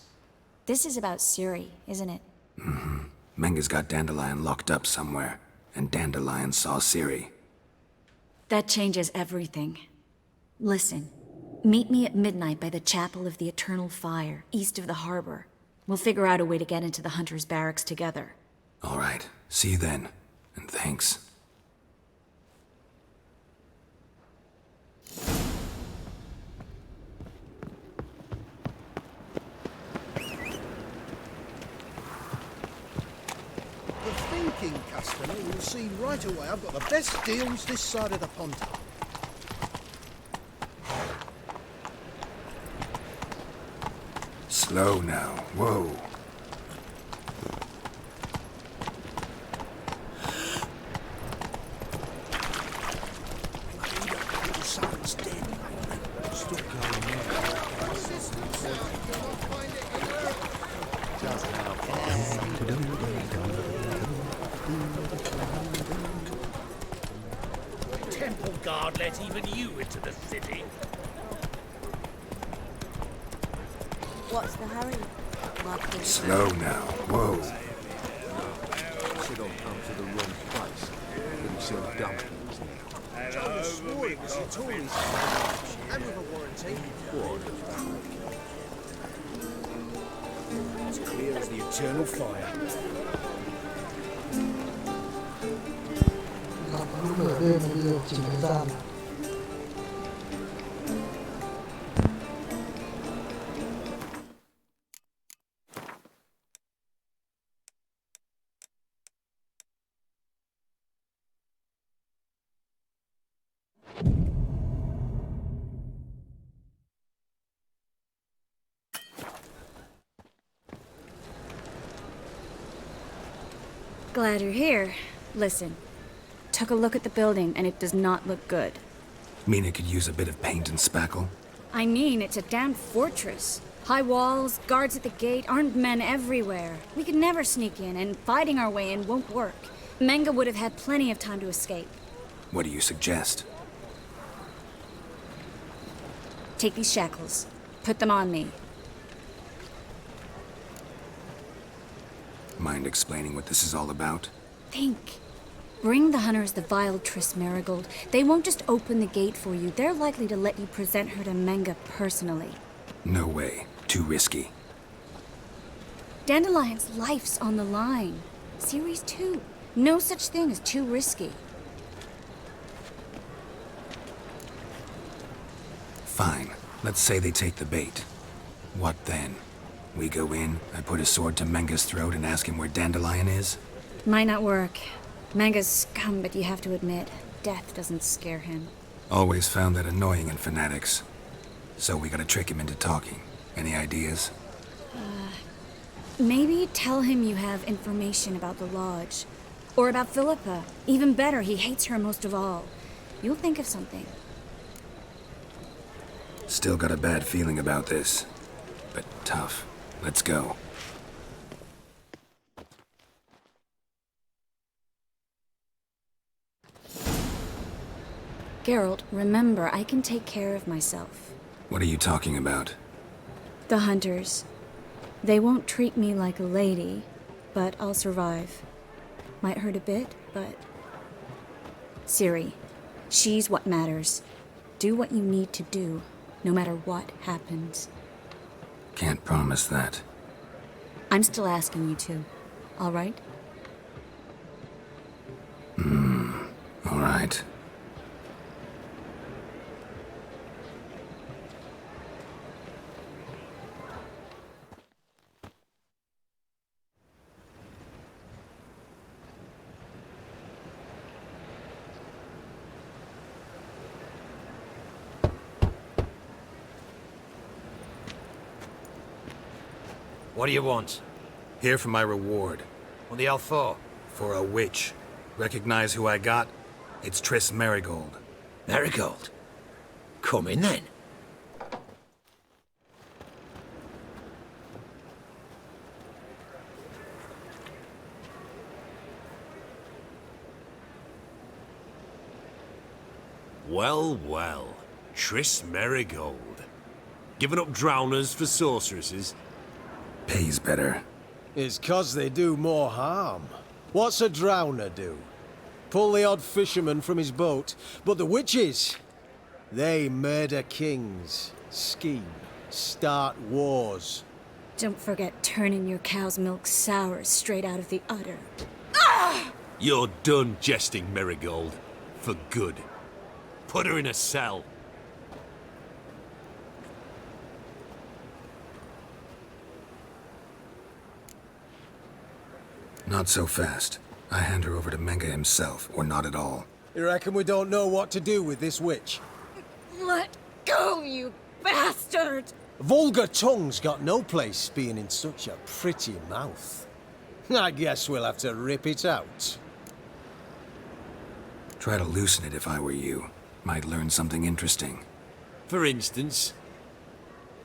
This is about CHII, isn't it? Mm-hmm. Menga's got Dandelion locked up somewhere, and Dandelion saw CHII. That changes everything. Listen, meet me at midnight by the Chapel of the Eternal Fire, east of the harbor. We'll figure out a way to get into the Hunter's barracks together. All right, see you then, and thanks. The thinking customer will see right away I've got the best deals this side of the pond. Slow now, whoa. Something's dead. Stop going Temple guard let even you into the city. What's the hurry? Slow now, whoa. Should all come to the wrong place. Little silly dumplings now. John swore it was the Tories. And with a warranty. It's clear as the eternal fire. Gặp lúc nửa đêm bây giờ chỉnh thời gian. Glad you're here. Listen, took a look at the building and it does not look good. Mean it could use a bit of paint and spackle? I mean, it's a damn fortress. High walls, guards at the gate, armed men everywhere. We could never sneak in, and fighting our way in won't work. Menga would have had plenty of time to escape. What do you suggest? Take these shackles. Put them on me. Mind explaining what this is all about? Think. Bring the hunters the vile Triss Marigold. They won't just open the gate for you. They're likely to let you present her to Menga personally. No way. Too risky. Dandelion's life's on the line. Series 2. No such thing as too risky. Fine. Let's say they take the bait. What then? We go in, I put a sword to Menga's throat and ask him where Dandelion is? Might not work. Menga's scum, but you have to admit, death doesn't scare him. Always found that annoying in fanatics. So we gotta trick him into talking. Any ideas? Maybe tell him you have information about the Lodge. Or about Philippa. Even better, he hates her most of all. You'll think of something. Still got a bad feeling about this. But tough. Let's go. Geralt, remember, I can take care of myself. What are you talking about? The hunters. They won't treat me like a lady, but I'll survive. Might hurt a bit, but... CHII, she's what matters. Do what you need to do, no matter what happens. Can't promise that. I'm still asking you to, all right? All right. What do you want? Here for my reward. What the hell for? For a witch. Recognize who I got? It's Triss Marigold. Marigold? Come in then. Well, well. Triss Merigold. Giving up drowners for sorceresses? Pays better. It's 'cause they do more harm. What's a drowner do? Pull the odd fisherman from his boat. But the witches, they murder kings, scheme, start wars. Don't forget turning your cow's milk sour straight out of the udder. You're done jesting, Merigold. For good. Put her in a cell. Not so fast. I hand her over to Menga himself, or not at all. You reckon we don't know what to do with this witch? Let go, you bastard! Vulgar tongue's got no place being in such a pretty mouth. I guess we'll have to rip it out. Try to loosen it if I were you. Might learn something interesting. For instance?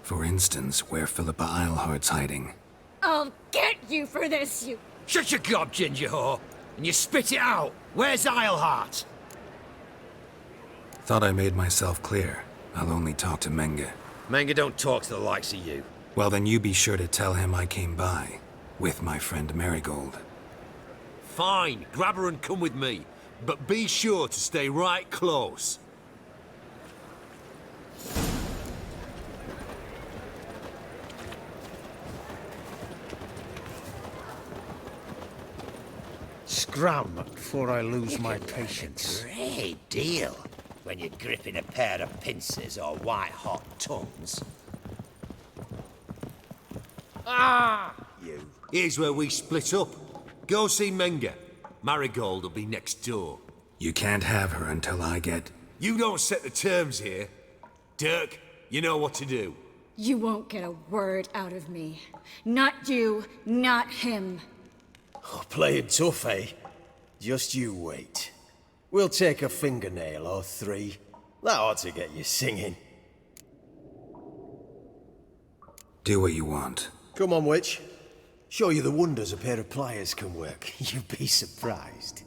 For instance, where Philippa Eilhart's hiding. I'll get you for this, you... Shut your gob, ginger whore, and you spit it out. Where's Eilhart? Thought I made myself clear. I'll only talk to Menga. Menga don't talk to the likes of you. Well, then you be sure to tell him I came by. With my friend Marigold. Fine, grab her and come with me. But be sure to stay right close. Scram before I lose my patience. Great deal when you're gripping a pair of pincers or white-hot tongues. Ah! You. Here's where we split up. Go see Menga. Marigold will be next door. You can't have her until I get... You don't set the terms here. Dirk, you know what to do. You won't get a word out of me. Not you, not him. Oh, playing tough, eh? Just you wait. We'll take a fingernail or three. That ought to get you singing. Do what you want. Come on, witch. Show you the wonders a pair of pliers can work. You'd be surprised.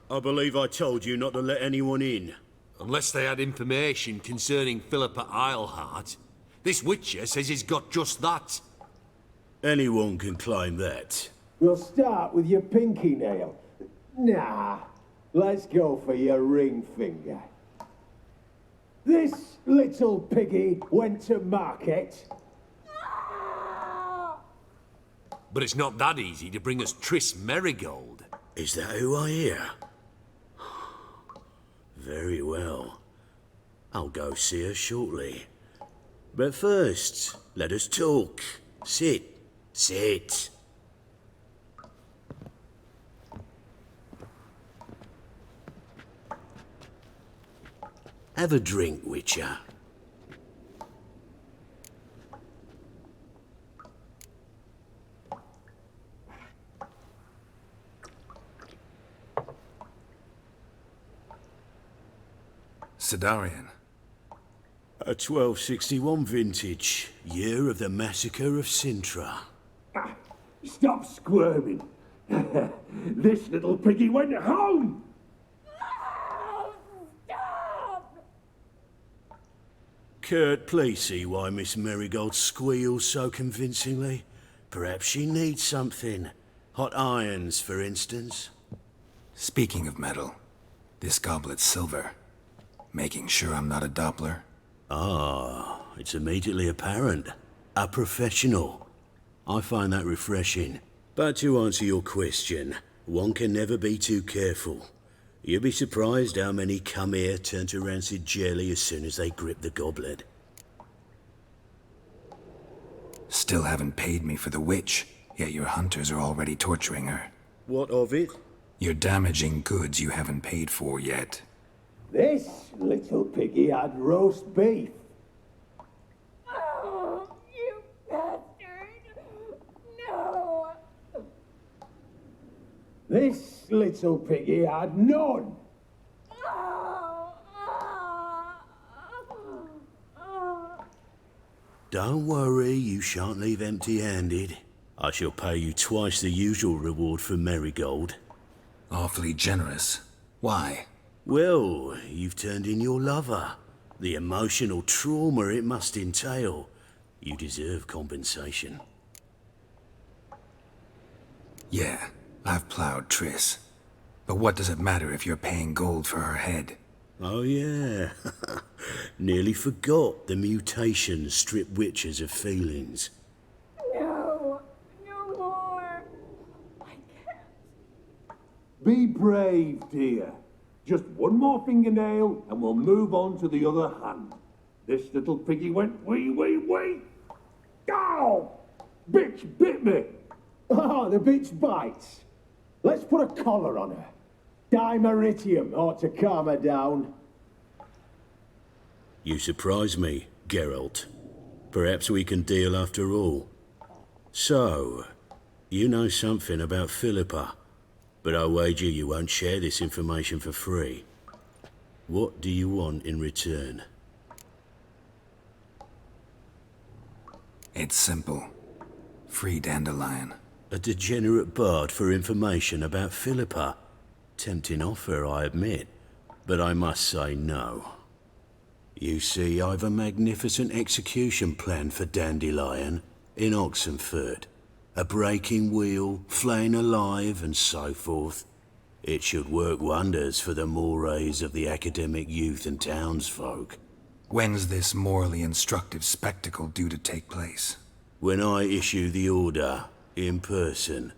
I believe I told you not to let anyone in. Unless they had information concerning Philippa Eilhart. This witcher says he's got just that. Anyone can claim that. We'll start with your pinky nail. Nah, let's go for your ring finger. This little piggy went to market. But it's not that easy to bring us Triss Merigold. Is that who I hear? Very well. I'll go see her shortly. But first, let us talk. Sit. Sit. Have a drink, Witcher. Sidarian. A 1261 vintage, year of the massacre of Sintra. Stop squirming. This little piggy went home. Kurt, please see why Miss Merigold squeals so convincingly. Perhaps she needs something. Hot irons, for instance. Speaking of metal, this goblet's silver. Making sure I'm not a Doppler. Ah, it's immediately apparent. A professional. I find that refreshing. But to answer your question, one can never be too careful. You'll be surprised how many come here turn to rancid jelly as soon as they grip the goblet. Still haven't paid me for the witch, yet your hunters are already torturing her. What of it? You're damaging goods you haven't paid for yet. This little piggy had roast beef. Oh, you bastard! No! This little piggy had none. Don't worry, you shan't leave empty-handed. I shall pay you twice the usual reward for Marigold. Awfully generous. Why? Well, you've turned in your lover. The emotional trauma it must entail. You deserve compensation. Yeah, I've plowed Triss. But what does it matter if you're paying gold for her head? Oh yeah. Nearly forgot the mutations strip witches of feelings. No, no more. I can't. Be brave, dear. Just one more fingernail and we'll move on to the other hand. This little piggy went wee. Ow! Bitch bit me. Oh, the bitch bites. Let's put a collar on her. Dimeritium ought to calm her down. You surprise me, Geralt. Perhaps we can deal after all. So, you know something about Philippa, but I wager you won't share this information for free. What do you want in return? It's simple. Free Dandelion. A degenerate bard for information about Philippa. Tempting offer, I admit, but I must say no. You see, I've a magnificent execution plan for Dandelion in Oxenford. A breaking wheel, flaying alive, and so forth. It should work wonders for the mores of the academic youth and townsfolk. When's this morally instructive spectacle due to take place? When I issue the order, in person.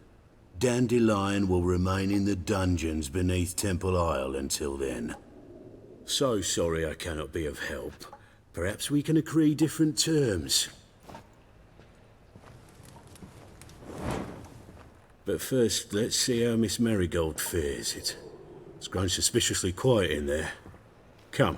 Dandelion will remain in the dungeons beneath Temple Isle until then. So sorry I cannot be of help. Perhaps we can agree different terms. But first, let's see how Miss Marigold fares. It's grown suspiciously quiet in there. Come.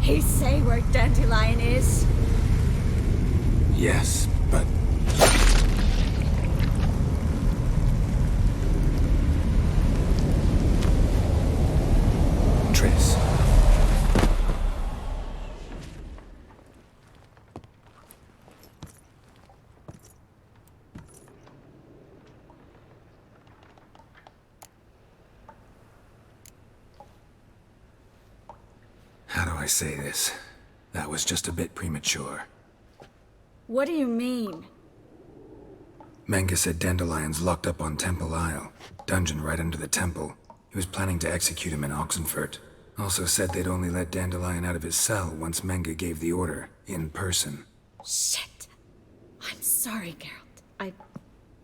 He say where Dandelion is? Yes, but... Triss. How do I say this? That was just a bit premature. What do you mean? Menga said Dandelion's locked up on Temple Isle. Dungeon right under the temple. He was planning to execute him in Oxenfurt. Also said they'd only let Dandelion out of his cell once Menga gave the order, in person. Shit. I'm sorry, Geralt. I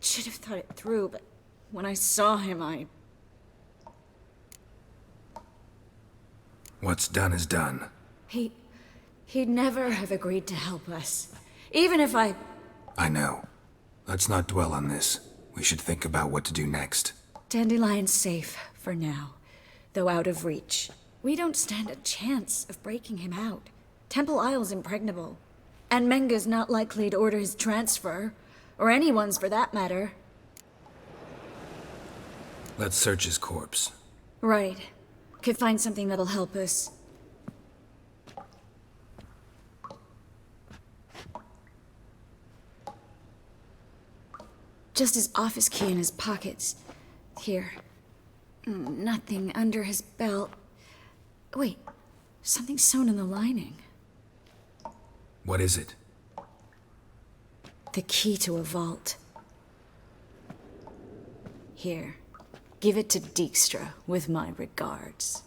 should have thought it through, but when I saw him, What's done is done. He'd never have agreed to help us. Even if I know. Let's not dwell on this. We should think about what to do next. Dandelion's safe, for now. Though out of reach. We don't stand a chance of breaking him out. Temple Isle's impregnable. And Menga's not likely to order his transfer. Or anyone's, for that matter. Let's search his corpse. Right. Could find something that'll help us. Just his office key in his pockets. Here. Nothing under his belt. Wait, something sewn in the lining. What is it? The key to a vault. Here. Give it to Dijkstra with my regards.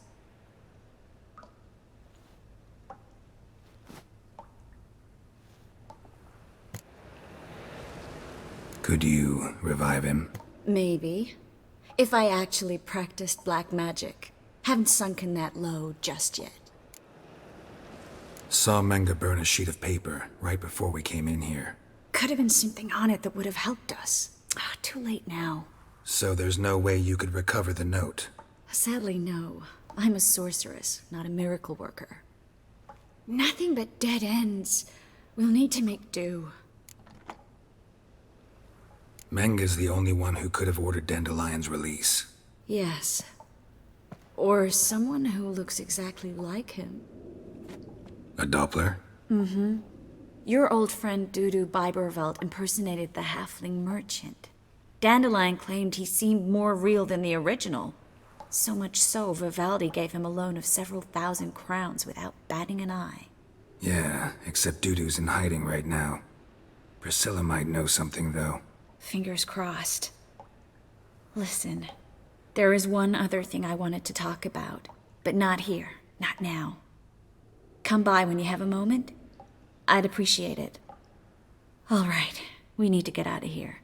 Could you revive him? Maybe. If I actually practiced black magic. Haven't sunken that low just yet. Saw Menga burn a sheet of paper right before we came in here. Could have been something on it that would have helped us. Too late now. So there's no way you could recover the note? Sadly, no. I'm a sorceress, not a miracle worker. Nothing but dead ends. We'll need to make do. Meng is the only one who could have ordered Dandelion's release. Yes. Or someone who looks exactly like him. A Doppler? Mm-hmm. Your old friend Dudu Biberveld impersonated the halfling merchant. Dandelion claimed he seemed more real than the original. So much so, Vivaldi gave him a loan of several thousand crowns without batting an eye. Yeah, except Dudu's in hiding right now. Priscilla might know something, though. Fingers crossed. Listen, there is one other thing I wanted to talk about, but not here, not now. Come by when you have a moment. I'd appreciate it. All right, we need to get out of here.